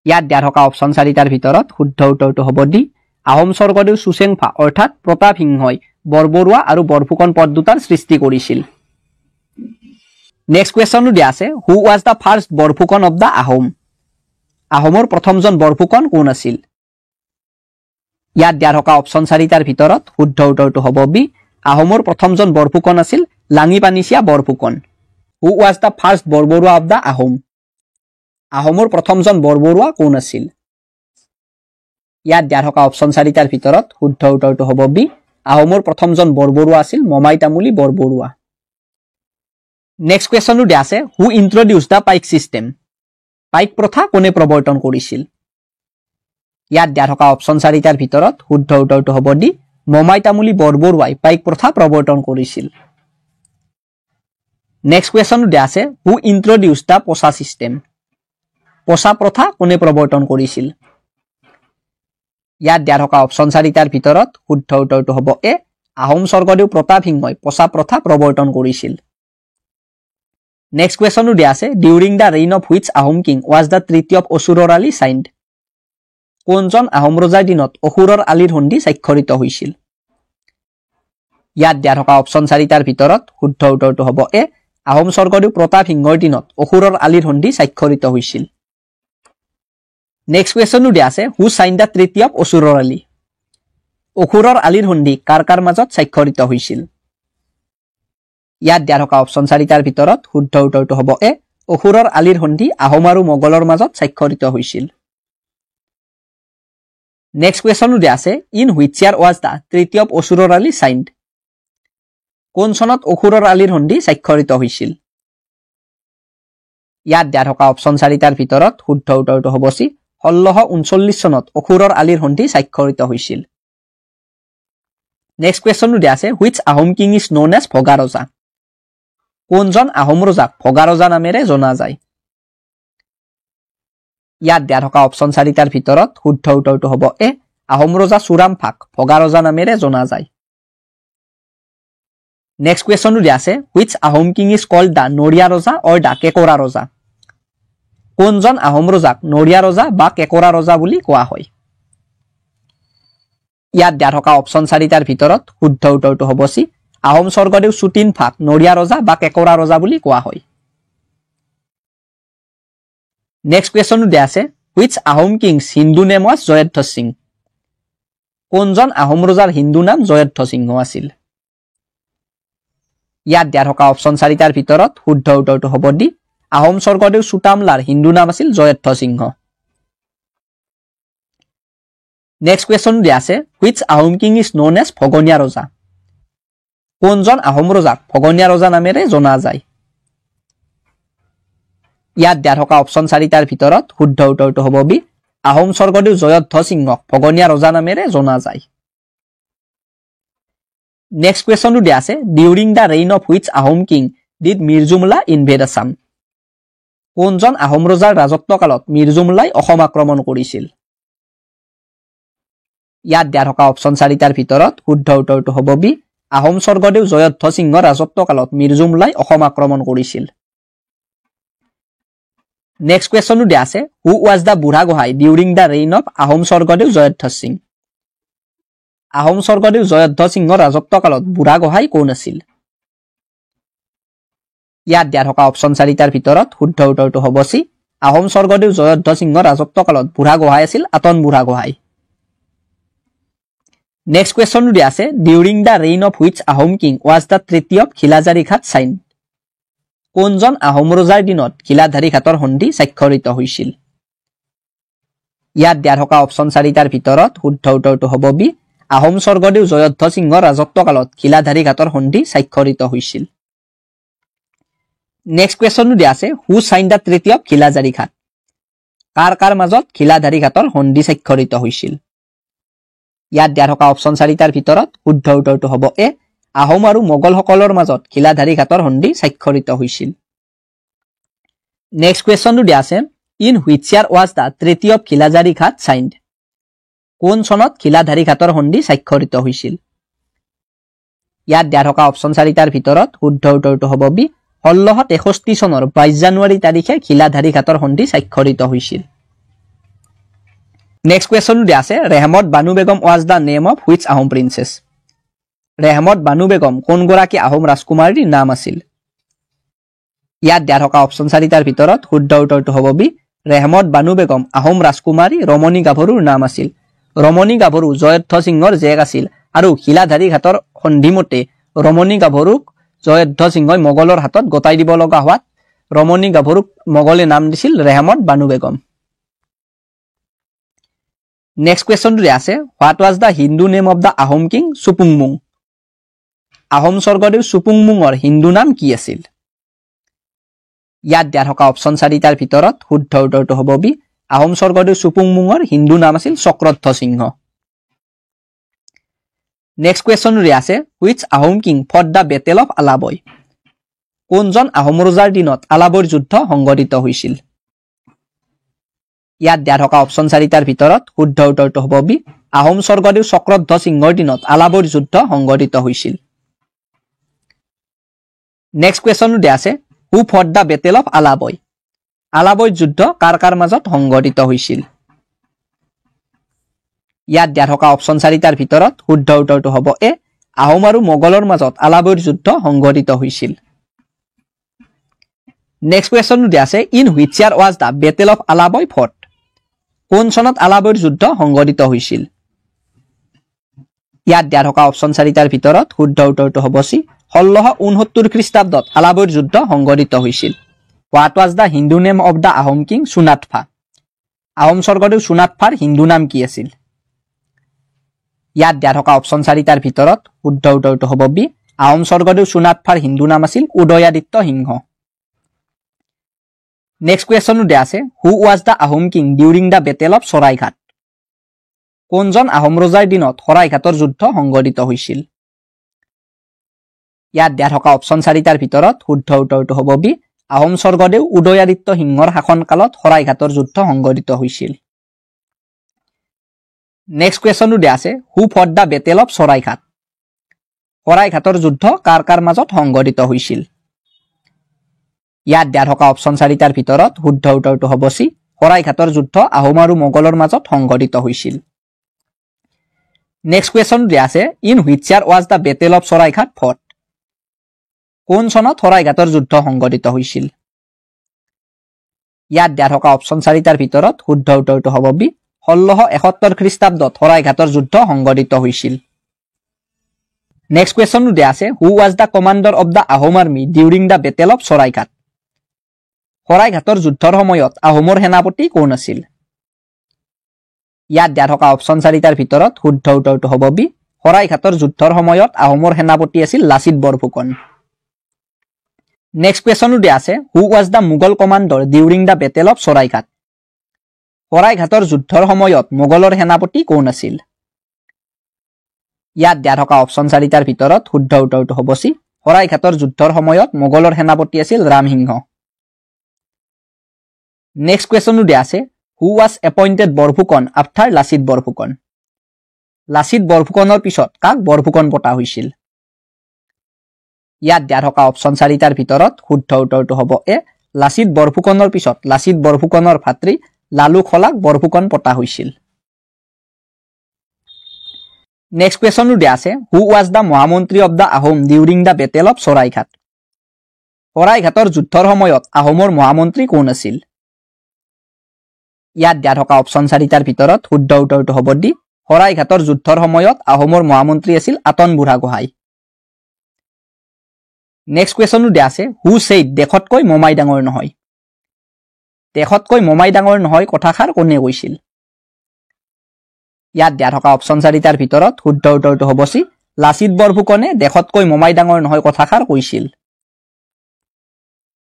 ইয়াত দিয়া থকা অপশ্যন 4টাৰ ভিতৰত শুদ্ধ উত্তৰটো হ'ব ডি আহোম স্বৰ্গদেউ চুচেংফা অৰ্থাৎ প্ৰতাপ সিংহই বৰবৰুৱা আৰু বৰফুকন পদ দুটাৰ সৃষ্টি কৰিছিল নেক্সট কুৱেশ্যনটো দিয়া আছে who was the first Borphukan of the Ahom আহোমৰ প্ৰথমজন বৰফুকন কোন আছিল ইয়াত দিয়া থকা অপশ্যন 4টাৰ ভিতৰত শুদ্ধ উত্তৰটো হ'ব বি আহোমৰ প্ৰথমজন বৰফুকন আছিল Langi Panisiya Borphukan who was the first Borbarua of the Ahom আহোমৰ প্ৰথমজন বৰবৰুৱা কোন আছিল ইয়াত দিয়া থকা অপশ্যন 4টাৰ ভিতৰত শুদ্ধ উত্তৰটো হ'ব বি আহোমৰ প্ৰথমজন বৰবৰুৱা আছিল মমাই তামুলী বৰবৰুৱা নেক্সট কুৱেশ্যনটো দিয়া আছে হু ইন্ট্ৰডিউচ দ্য পাইক চিষ্টেম পাইক প্ৰথা কোনে প্ৰৱৰ্তন কৰিছিল ইয়াত দিয়া থকা অপশ্যন 4টাৰ ভিতৰত শুদ্ধ উত্তৰটো হ'ব ডি মমাই তামুলী বৰবৰুৱাই পাইক প্ৰথা প্ৰৱৰ্তন কৰিছিল নেক্সট কুৱেশ্যনটো দিয়া আছে হু ইন্ট্ৰডিউচ দ্য পছা চিষ্টেম পছা প্ৰথা কোনে প্ৰৱৰ্তন কৰিছিল ইয়াত দিয়া থকা অপশ্যন 4টাৰ ভিতৰত শুদ্ধ উত্তৰটো হ'ব এ আহোম স্বৰ্গদেউ প্ৰতাপ সিংহই পছা প্ৰথা প্ৰৱৰ্তন কৰিছিল নেক্সট কুৱেশ্যনটো দিয়া আছে during the reign of which Ahom king was the treaty of অসুৰৰ আলি চাইন্ড কোনজন আহোম ৰজাৰ দিনত অসুৰৰ আলিৰ সন্ধি স্বাক্ষৰিত হৈছিল ইয়াত দিয়া থকা অপশ্যন 4টাৰ ভিতৰত শুদ্ধ উত্তৰটো হ'ব এ আহোম স্বৰ্গদেউ প্ৰতাপ সিংহৰ দিনত অসুৰৰ আলিৰ সন্ধি স্বাক্ষৰিত হৈছিল নেক্সট কুৱেশ্যনটো দিয়া আছে who sign the treaty of অসুৰৰ আলি অসুৰৰ আলিৰ সন্ধি কাৰ কাৰ মাজত স্বাক্ষৰিত হৈছিল ইয়াত দিয়া থকা অপশ্যন 4টাৰ ভিতৰত শুদ্ধ উত্তৰটো হ'ব এ অসুৰৰ আলিৰ সন্ধি আহোম আৰু মোগলৰ মাজত স্বাক্ষৰিত হৈছিল নেক্সট কুৱেশ্যনটো দিয়া আছে in which year was the treaty of অসুৰৰ আলি চাইন্ড কোন চনত অসুৰৰ আলিৰ সন্ধি স্বাক্ষৰিত হৈছিল ইয়াত দিয়া থকা অপশ্যন 4টাৰ ভিতৰত শুদ্ধ উত্তৰটো হ'ব চি 1639 চনত অসুৰৰ আলিৰ সন্ধি স্বাক্ষৰিত হৈছিল নেক্সট কুৱেশ্যনটো দিয়া আছে which Ahom king is known as Bhaga Raja কোনজন আহোম ৰজাক ভগা ৰজা নামেৰে জনা যায় ইয়াত দিয়া থকা অপশ্যন 4টাৰ ভিতৰত শুদ্ধ উত্তৰটো হ'ব এ আহোম ৰজা চুৰামফাক ভগা ৰজা নামেৰে জনা যায় নেক্সট কুৱেশ্যনটো দিয়া আছে which Ahom king is called the Nariya Raja or the কেকৰা ৰজা কোনজন আহোম ৰজাক নৰিয়া ৰজা বা কেকৰা ৰজা বুলি কোৱা হয় ইয়াত দিয়া থকা অপশ্যন 4টাৰ ভিতৰত শুদ্ধ উত্তৰটো হ'ব চি আহোম স্বৰ্গদেউ চুটিনফাক নৰিয়া ৰজা বা কেকৰা ৰজা বুলি কোৱা হয় নেক্সট কুৱেশ্যনটো দিয়া আছে which Ahom Kings Hindu name was Jayadhwaj Singh কোনজন আহোম ৰজাৰ হিন্দু নাম জয়ধ্বজ সিংহ আছিল ইয়াত দিয়া থকা অপশ্যন 4টাৰ ভিতৰত শুদ্ধ উত্তৰটো হ'ব ডি আহোম স্বৰ্গদেউ চুটামলাৰ হিন্দু নাম আছিল জয়ধ্বজ সিংহ নেক্সট কুৱেশ্যন দিয়া আছে which Ahom king is known as Bhaganiya Raja কোনজন আহোম ৰজাক ভগনীয়া ৰজা নামেৰে জনা যায় ইয়াত দিয়া থকা অপশ্যন 4টাৰ ভিতৰত শুদ্ধ উত্তৰটো হ'ব বি আহোম স্বৰ্গদেউ জয়ধ্বজ সিংহক ভগনীয়া ৰজা নামেৰে জনা যায় নেক্সট কুৱেশ্যনটো দিয়া আছে during the reign of which Ahom king did Mir Jumla invade Assam কোনজন আহোম ৰজাৰ ৰাজত্বকালত মিৰ্জুমলাই অসম আক্ৰমণ কৰিছিল ইয়াত দিয়া থকা অপশ্যন 4টাৰ ভিতৰত শুদ্ধ উত্তৰটো হ'ব বি আহোম স্বৰ্গদেউ জয়ধ্বজ সিংহৰ ৰাজত্বকালত মিৰ্জুমলাই অসম আক্ৰমণ কৰিছিল নেক্সট কুৱেশ্যনটো দিয়া আছে who was the Burhagohain during the reign of Ahom Swargadeo Jayadhwaj Singh Ahom Swargadeo Jayadhwaj সিংহৰ ৰাজত্বকালত বুঢ়াগোহাঁই কোন আছিল ইয়াত দিয়া থকা অপশ্যন 4টাৰ ভিতৰত শুদ্ধ উত্তৰটো হ'ব চি আহোম স্বৰ্গদেউ জয়ধ্বজ সিংহৰ ৰাজত্বকালত বুঢ়াগোহাঁই আছিল আতন বুঢ়াগোহাঁই নেক্সট কুৱেশ্যনটো দিয়া আছে during the reign of which Ahom king was the treaty of Khilajari Ghat sign কোনজন আহোম ৰজাৰ দিনত খিলাধাৰী ঘাটৰ সন্ধি স্বাক্ষৰিত হৈছিল ইয়াত দিয়া থকা অপশ্যন 4টাৰ ভিতৰত শুদ্ধ উত্তৰটো হ'ব বি আহোম স্বৰ্গদেউ জয়ধ্বজ সিংহৰ ৰাজত্বকালত খিলাধাৰী ঘাটৰ সন্ধি স্বাক্ষৰিত হৈছিল নেক্সট কুৱেশ্যনটো দিয়া আছে who sign the treaty of Khilajari ঘাট কাৰ কাৰ মাজত খিলাধাৰী ঘাটৰ সন্ধি স্বাক্ষৰিত হৈছিল ইয়াত দিয়া থকা অপশ্যন 4টাৰ ভিতৰত শুদ্ধ উত্তৰটো হ'ব এ আহোম আৰু মোগলসকলৰ মাজত খিলাধাৰী ঘাটৰ সন্ধি স্বাক্ষৰিত হৈছিল নেক্সট কুৱেশ্যনটো দিয়া আছে in which year was the treaty of Khilajari Ghat signed কোন চনত ঘিলাধাৰী ঘাটৰ সন্ধি স্বাক্ষৰিত হৈছিল ইয়াত দিয়া থকা অপচন 4টাৰ ভিতৰত শুদ্ধ উত্তৰটো হ'ব বি 1663 চনৰ 22 জানুৱাৰী তাৰিখে ঘিলাধাৰী ঘাটৰ সন্ধি স্বাক্ষৰিত হৈছিল নেক্সট কোৱেশ্চন দিয়া আছে Rehmat Banu Begum was the name of which Ahom princess Rehmat Banu Begum কোন গৰাকী আহোম ৰাজকুমাৰীৰ নাম আছিল ইয়াত দিয়া থকা অপচন 4টাৰ ভিতৰত শুদ্ধ উত্তৰটো হ'ব বি ৰেহমত বানু বেগম আহোম ৰাজকুমাৰী ৰমণী গাভৰুৰ নাম আছিল ৰমণী গাভৰু জয়ধ্বজ সিংহৰ জীয়েক আছিল আৰু ঘিলাধাৰী ঘাটৰ সন্ধিমতে ৰমণী গাভৰুক জয়ধ্বজ সিংহই মোগলৰ হাতত গতাই দিব লগা হোৱাত ৰমণী গাভৰুক মোগলে নাম দিছিল ৰেহমত বানু বেগম নেক্সট কোৱেশ্চনটো আছে what was the Hindu name of the Ahom king Supungmung Ahom Swargadeo সুপুংমুঙৰ হিন্দু নাম কি আছিল ইয়াত দিয়া থকা অপচন 4টাৰ ভিতৰত শুদ্ধ উত্তৰটো হ'ব বি আহোম স্বৰ্গদেউ সুপুংমুঙৰ হিন্দু নাম আছিল চক্ৰধ্বজ সিংহ নেক্সট কোৱেশ্চনটো আছে which Ahom king fought the battle of Alaboi কোনজন আহোম ৰজাৰ দিনত আলাবৈৰ যুদ্ধ সংঘটিত হৈছিল ইয়াত দিয়া থকা অপচন 4টাৰ ভিতৰত শুদ্ধ উত্তৰটো হ'ব বি আহোম স্বৰ্গদেউ চক্ৰধ্বজ সিংহৰ দিনত আলাবৈৰ যুদ্ধ সংঘটিত হৈছিল নেক্সট কোৱেশ্চনটো আছে হু ফট the battle of Alaboi Alaboi যুদ্ধ কাৰ কাৰ মাজত সংঘটিত হৈছিল ইয়াত দিয়া থকা অপচন 4টাৰ ভিতৰত শুদ্ধ উত্তৰটো হ'ব এ আহোম আৰু মোগলৰ মাজত আলাবৈৰ যুদ্ধ সংঘটিত হৈছিল নেক্সট কোৱেশ্চনটো আছে in which year was the battle of Alaboi fought কোন চনত আলাবৈৰ যুদ্ধ সংঘটিত হৈছিল ইয়াত দিয়া থকা অপচন 4টাৰ ভিতৰত শুদ্ধ উত্তৰটো হ'ব চি 1669 খ্ৰীষ্টাব্দত আলাবৈৰ যুদ্ধ সংঘটিত হৈছিল what was the Hindu name of the Ahom king Sunatpha Ahom Swargadeo সুনাতফাৰ হিন্দু নাম কি আছিল ইয়াত দিয়া থকা অপচন 4টাৰ ভিতৰত শুদ্ধ উত্তৰটো হ'ব বি আহোম স্বৰ্গদেউ সুনাতফাৰ হিন্দু নাম আছিল উদয়াদিত্য সিংহ নেক্সট কোৱেশ্চনটো আছে who was the Ahom king during the battle of Saraighat কোনজন আহোম ৰজাৰ দিনত চৰাইঘাটৰ যুদ্ধ সংঘটিত হৈছিল ইয়াত দিয়া থকা অপচন 4টাৰ ভিতৰত শুদ্ধ উত্তৰটো হ'ব বি আহোম স্বৰ্গদেউ উদয়াদিত্য সিংহৰ শাসনকালত চৰাইঘাটৰ যুদ্ধ সংঘটিত হৈছিল নেক্সট কোৱেশ্চনটো আছে হু ফট দা বেটেল অফ চৰাইঘাট চৰাইঘাটৰ যুদ্ধ কাৰ কাৰ মাজত সংঘটিত হৈছিল ইয়াত দিয়া থকা অপচন 4টাৰ ভিতৰত শুদ্ধ উত্তৰটো হ'ব চি চৰাইঘাটৰ যুদ্ধ আহোম আৰু মোগলৰ মাজত সংঘটিত হৈছিল নেক্সট কোৱেশ্চনটো আছে in which year was the battle of Saraighat fought কোন চনত চৰাইঘাটৰ যুদ্ধ সংঘটিত হৈছিল ইয়াত দিয়া থকা অপচন 4টাৰ ভিতৰত শুদ্ধ উত্তৰটো হ'ব বি 1671 খ্ৰীষ্টাব্দত চৰাইঘাটৰ যুদ্ধ সংঘটিত হৈছিল নেক্সট কোৱেশ্চনটো আছে who was the commander of the Ahom army during the battle of Saraighat চৰাইঘাটৰ যুদ্ধৰ সময়ত আহোমৰ সেনাপতি কোন আছিল ইয়াত দিয়া থকা অপচন 4টাৰ ভিতৰত শুদ্ধ উত্তৰটো হ'ব বি চৰাইঘাটৰ যুদ্ধৰ সময়ত আহোমৰ সেনাপতি আছিল লাচিত বৰফুকন নেক্সট কোৱেশ্চনটো আছে who was the Mughal commander during the battle of Saraighat চৰাইঘাটৰ যুদ্ধৰ সময়ত মোগলৰ সেনাপতি কোন আছিল ইয়াত দিয়া থকা অপচন 4টাৰ ভিতৰত শুদ্ধ উত্তৰটো হ'ব চি চৰাইঘাটৰ যুদ্ধৰ সময়ত মোগলৰ সেনাপতি আছিল ৰামসিংহ নেক্সট কোৱেশ্চনটো আছে who was appointed Borphukan after Lachit Borphukan Lachit বৰফুকনৰ পিছত কাক বৰফুকন পতা হৈছিল ইয়াত দিয়া থকা অপচন 4টাৰ ভিতৰত শুদ্ধ উত্তৰটো হ'ব এ লাচিত বৰফুকনৰ পিছত লাচিত বৰফুকনৰ ভাতৃ লালু খলাক বৰফুকন পতা হৈছিল নেক্সট কোৱেশ্চনটো আছে হু ৱাজ দা মহামন্ত্ৰী of the Ahom during the battle of Saraighat চৰাইঘাটৰ যুদ্ধৰ সময়ত আহোমৰ মহামন্ত্ৰী কোন আছিল ইয়াত দিয়া থকা অপচন 4টাৰ ভিতৰত শুদ্ধ উত্তৰটো হ'ব ডি চৰাইঘাটৰ যুদ্ধৰ সময়ত আহোমৰ মহামন্ত্ৰী আছিল আতন বুঢ়াগোহাঁই নেক্সট কোৱেশ্চনটো আছে হু ছেইড দেশতকৈ মোমাই ডাঙৰ নহয় দেশতকৈ মোমাই ডাঙৰ নহয় কথাষাৰ কোনে কৈছিল ইয়াত দিয়া থকা অপচন 4টাৰ ভিতৰত শুদ্ধ উত্তৰটো হ'ব চি লাচিত বৰফুকনে দেশতকৈ মোমাই ডাঙৰ নহয় কথাষাৰ কৈছিল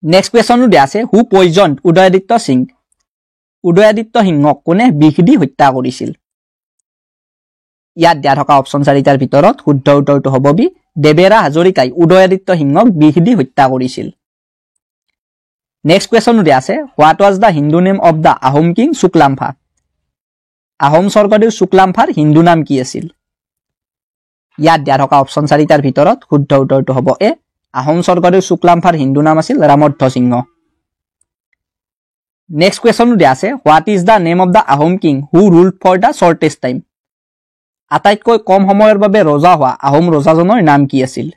নেক্সট কোৱেশ্চনটো আছে হু পয়জন্ড উদয়াদিত্য সিং উদয়াদিত্য সিংহক কোনে বিষ দি হত্যা কৰিছিল ইয়াত দিয়া থকা অপচন 4টাৰ ভিতৰত শুদ্ধ উত্তৰটো হ'ব বি দেবেৰা হাজৰিকাই উদয়াদিত্য সিংহক বিষ দি হত্যা কৰিছিল নেক্সট কোৱেশ্চনটো আছে what was the Hindu name of the Ahom king Sukaphaa Ahom Swargadeo শুক্লাম্ফাৰ হিন্দু নাম কি আছিল ইয়াত দিয়া থকা অপচন 4টাৰ ভিতৰত শুদ্ধ উত্তৰটো হ'ব এ আহোম স্বৰ্গদেউ শুক্লাম্ফাৰ হিন্দু নাম আছিল ৰামধ্ব সিংহ নেক্সট কোৱেশ্চন দিয়া আছে what is the name of the Ahom king who ruled for the shortest time আটাইতকৈ কম সময়ৰ বাবে ৰজা হোৱা আহোম ৰজাজনৰ নাম কি আছিল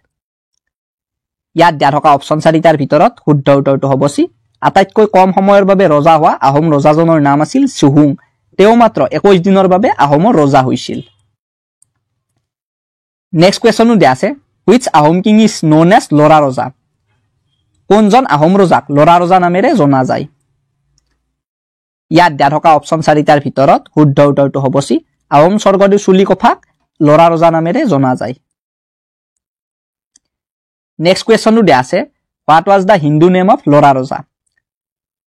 ইয়াত দিয়া থকা অপচন 4টাৰ ভিতৰত শুদ্ধ উত্তৰটো হ'ব চি আটাইতকৈ কম সময়ৰ বাবে ৰজা হোৱা আহোম ৰজাজনৰ নাম আছিল চুহুং তেওঁ মাত্ৰ 21 দিনৰ বাবে আহোমৰ ৰজা হৈছিল নেক্সট কোৱেশ্চন দিয়া আছে which Ahom king is known as লৰা ৰজা কোনজন আহোম ৰজাক লৰা ৰজা নামেৰে জনা যায় ইয়াত দিয়া থকা অপচন 4টাৰ ভিতৰত শুদ্ধ উত্তৰটো হ'ব চি আহোম স্বৰ্গদেউ চুলিকফাক লৰা ৰজা নামেৰে জনা যায় নেক্সট কোৱেশ্চন দিয়া আছে what was the hindu name of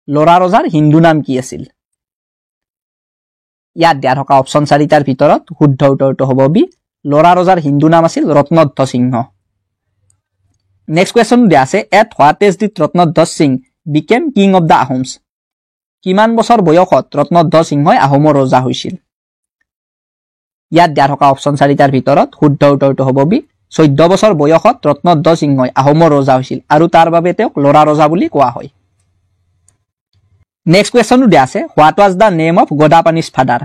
লৰা ৰজাৰ হিন্দু নাম কি আছিল ইয়াত দিয়া থকা অপচন 4টাৰ ভিতৰত শুদ্ধ উত্তৰটো হ'ব বি লৰা ৰজাৰ হিন্দু নাম আছিল ৰত্নধ্বজ সিংহ নেক্সট কোৱেশ্চন দিয়া আছে at what age did Ratnadhwaj Singh become king of the Ahoms কিমান বছৰ বয়সত ৰত্নধ্বজ সিংহই আহোমৰ ৰজা হৈছিল ইয়াত দিয়া থকা অপচন 4টাৰ ভিতৰত শুদ্ধ উত্তৰটো হ'ব বি 14 বছৰ বয়সত ৰত্নধ্বজ সিংহই আহোমৰ ৰজা হৈছিল আৰু তাৰ বাবে তেওঁক লৰা ৰজা বুলি কোৱা হয় নেক্সট কোৱেশ্চন দিয়া আছে what was the name of Gadapani's father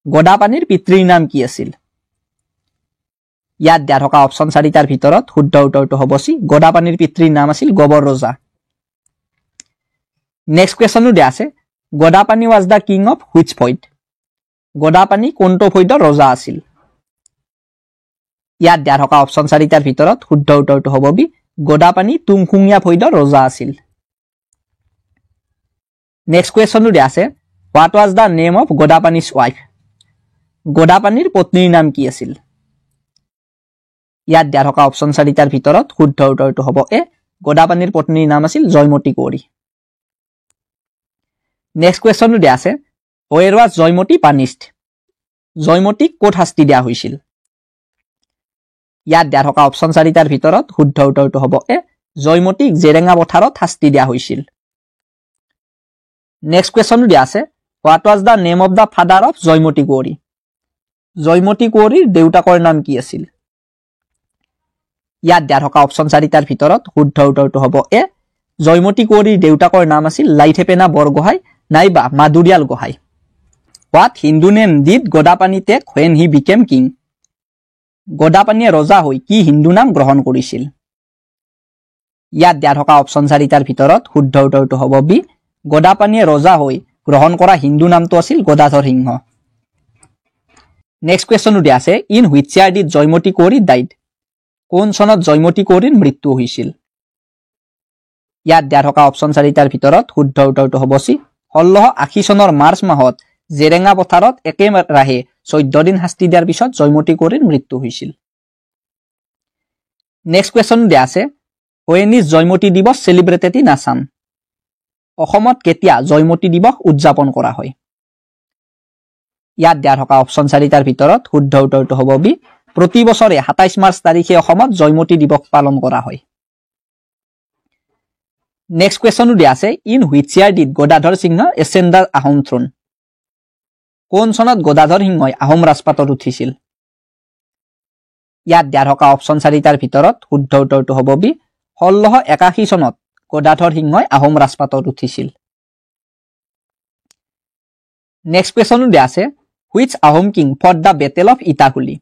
গদাপানীৰ পিতৃৰ নাম কি আছিল ইয়াত দিয়া থকা অপচন 4টাৰ ভিতৰত শুদ্ধ উত্তৰটো হ'ব চি গদাপানীৰ পিতৃৰ নাম আছিল গবৰ ৰজা নেক্সট কোৱেশ্চন দিয়া আছে Gadapani was the king of which ফৈদ গদাপানী কোনটো ফৈদৰ ৰজা আছিল ইয়াত দিয়া থকা অপচন 4টাৰ ভিতৰত শুদ্ধ উত্তৰটো হ'ব বি গদাপানী তুংখুঙীয়া ফৈদৰ ৰজা আছিল নেক্সট কোৱেশ্চন দিয়া আছে what was the name of Gadapani's wife গদাপানীৰ পত্নীৰ নাম কি আছিল ইয়াত দিয়া থকা অপচন 4টাৰ ভিতৰত শুদ্ধ উত্তৰটো হ'ব এ গদাপানীৰ পত্নীৰ নাম আছিল জয়মতী কোঁৱৰী নেক্সট কোৱেশ্চন দিয়া আছে where was জয়মতী punished জয়মতীক ক'ত শাস্তি দিয়া হৈছিল ইয়াত দিয়া থকা অপচন 4টাৰ ভিতৰত শুদ্ধ উত্তৰটো হ'ব এ জয়মতীক জেৰেঙা পথাৰত শাস্তি দিয়া হৈছিল নেক্সট কোৱেশ্চন দিয়া আছে what was the name of the father of Joymoti Konwari Joymoti কোঁৱৰীৰ দেউতাকৰ নাম কি আছিল ইয়াত দিয়া থকা অপচন 4টাৰ ভিতৰত শুদ্ধ উত্তৰটো হ'ব এ জয়মতী কোঁৱৰীৰ দেউতাকৰ নাম আছিল লাইথেপেনা বৰগোহাঁই নাইবা Maduriyal Gohain what Hindu name did Gadapani take when he became king গদাপানীয়ে ৰজা হৈ কি হিন্দু নাম গ্ৰহণ কৰিছিল ইয়াত দিয়া থকা অপচন 4টাৰ ভিতৰত শুদ্ধ উত্তৰটো হ'ব বি গদাপানীয়ে ৰজা হৈ গ্ৰহণ কৰা হিন্দু নামটো আছিল গদাধৰ সিংহ নেক্সট কোৱেশ্চন দিয়া আছে in which year did Joymoti Konwari died কোন চনত জয়মতী কোঁৱৰীৰ মৃত্যু হৈছিল ইয়াত দিয়া থকা অপচন 4টাৰ ভিতৰত শুদ্ধ উত্তৰটো হ'ব চি 1680 চনৰ মাৰ্চ মাহত জেৰেঙা পথাৰত একেৰাহে 14 দিন শাস্তি দিয়াৰ পিছত জয়মতী কোঁৱৰীৰ মৃত্যু হৈছিল নেক্সট কোৱেশ্চন দিয়া আছে when is জয়মতী দিৱস সেলিব্ৰেটেড ইন আসাম অসমত কেতিয়া জয়মতী দিৱস উদযাপন কৰা হয় ইয়াত দিয়া থকা অপচন 4টাৰ ভিতৰত শুদ্ধ উত্তৰটো হ'ব বি প্ৰতি বছৰে 27 মাৰ্চ তাৰিখে অসমত জয়মতী দিৱস পালন কৰা হয় নেক্সট কোৱেশ্চন দিয়া আছে in which year did Gadadhar Singha ascend the Ahom throne কোন চনত গদাধৰ সিংহই আহোম ৰাজপাটত উঠিছিল ইয়াত দিয়া থকা অপচন 4টাৰ ভিতৰত শুদ্ধ উত্তৰটো হ'ব বি 1681 চনত গদাধৰ সিংহই আহোম ৰাজপাটত উঠিছিল নেক্সট কোৱেশ্চন দিয়া আছে which Ahom king fought the battle of Itakhuli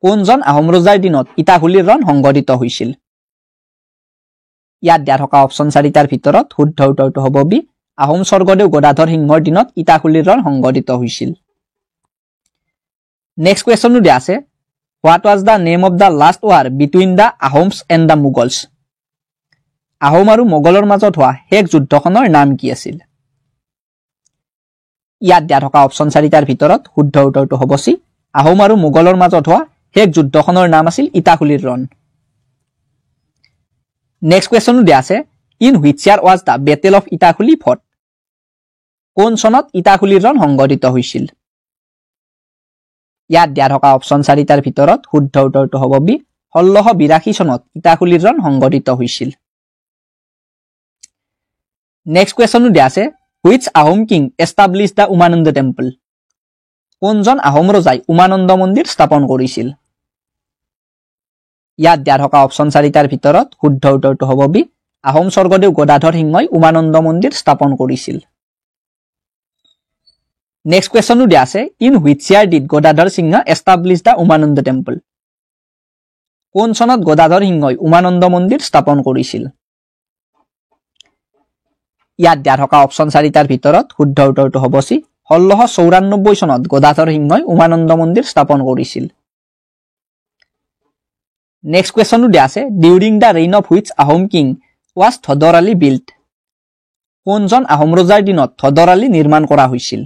কোনজন আহোম ৰজাৰ দিনত ইটাখুলিৰ ৰণ সংঘটিত হৈছিল ইয়াত দিয়া থকা অপচন 4টাৰ ভিতৰত শুদ্ধ উত্তৰটো হ'ব বি আহোম স্বৰ্গদেউ গদাধৰ সিংহৰ দিনত ইটাখুলিৰ ৰণ সংঘটিত হৈছিল নেক্সট কোৱেশ্চন দিয়া আছে what was the name of da last war between da Ahoms and the Mughals Ahom আৰু মোগলৰ মাজত হোৱা শেষ যুদ্ধখনৰ নাম কি আছিল ইয়াত দিয়া থকা অপচন 4টাৰ ভিতৰত শুদ্ধ উত্তৰটো হ'ব চি আহোম আৰু মোগলৰ মাজত হোৱা শেষ যুদ্ধখনৰ নাম আছিল ইটাখুলিৰ ৰণ নেক্সট কোৱেশ্চন দিয়া আছে in which year was the battle of Itakhuli fought কোন চনত ইটাখুলিৰ ৰণ সংঘটিত হৈছিল ইয়াত দিয়া থকা অপচন 4টাৰ ভিতৰত শুদ্ধ উত্তৰটো হ'ব বি 1682 চনত ইটাখুলিৰ ৰণ সংঘটিত হৈছিল নেক্সট কোৱেশ্চন দিয়া আছে which Ahom king establish the Umananda temple কোনজন আহোম ৰজাই উমানন্দ মন্দিৰ স্থাপন কৰিছিল ইয়াত দিয়া থকা অপচন 4টাৰ ভিতৰত শুদ্ধ উত্তৰটো হ'ব বি আহোম স্বৰ্গদেউ গদাধৰ সিংহই উমানন্দ মন্দিৰ স্থাপন কৰিছিল নেক্সট কোৱেশ্চনটো দিয়া আছে in which year did Gadadhar Singha establish the Umananda temple কোন চনত গদাধৰ সিংহই উমানন্দ মন্দিৰ স্থাপন কৰিছিল ইয়াত দিয়া থকা অপচন 4টাৰ ভিতৰত শুদ্ধ উত্তৰটো হ'ব সি 1694 চনত গদাধৰ সিংহই উমানন্দ মন্দিৰ স্থাপন কৰিছিল নেক্সট কোৱেশ্চনটো দিয়া আছে during the reign of which Ahom king was Dhodar Ali built কোনজন আহোম ৰজাৰ দিনত থদৰ আলী নিৰ্মাণ কৰা হৈছিল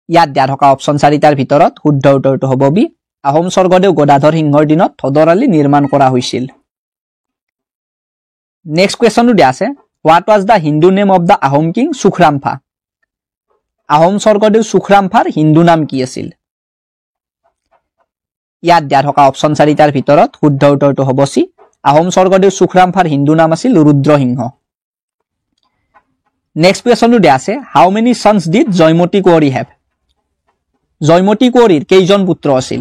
ইয়াত দিয়া থকা অপচন 4টাৰ ভিতৰত শুদ্ধ উত্তৰটো হ'ব বি আহোম স্বৰ্গদেউ গদাধৰ সিংহৰ দিনত থদৰ আলী নিৰ্মাণ কৰা হৈছিল নেক্সট কোৱেশ্চনটো দিয়া আছে what was the Hindu name of the Ahom king Sukhrungphaa Ahom Swargadeo সুখৰামফাৰ হিন্দু নাম কি আছিল ইয়াত দিয়া থকা অপচন 4টাৰ ভিতৰত শুদ্ধ উত্তৰটো হ'ব সি আহোম স্বৰ্গদেউ সুখৰামফাৰ হিন্দু নাম আছিল ৰুদ্ৰসিংহ নেক্সট কোৱেশ্চনটো দিয়া আছে how many sons did Joymoti কুঁৱৰী হেভ জয়মতী কুঁৱৰীৰ কেইজন পুত্ৰ আছিল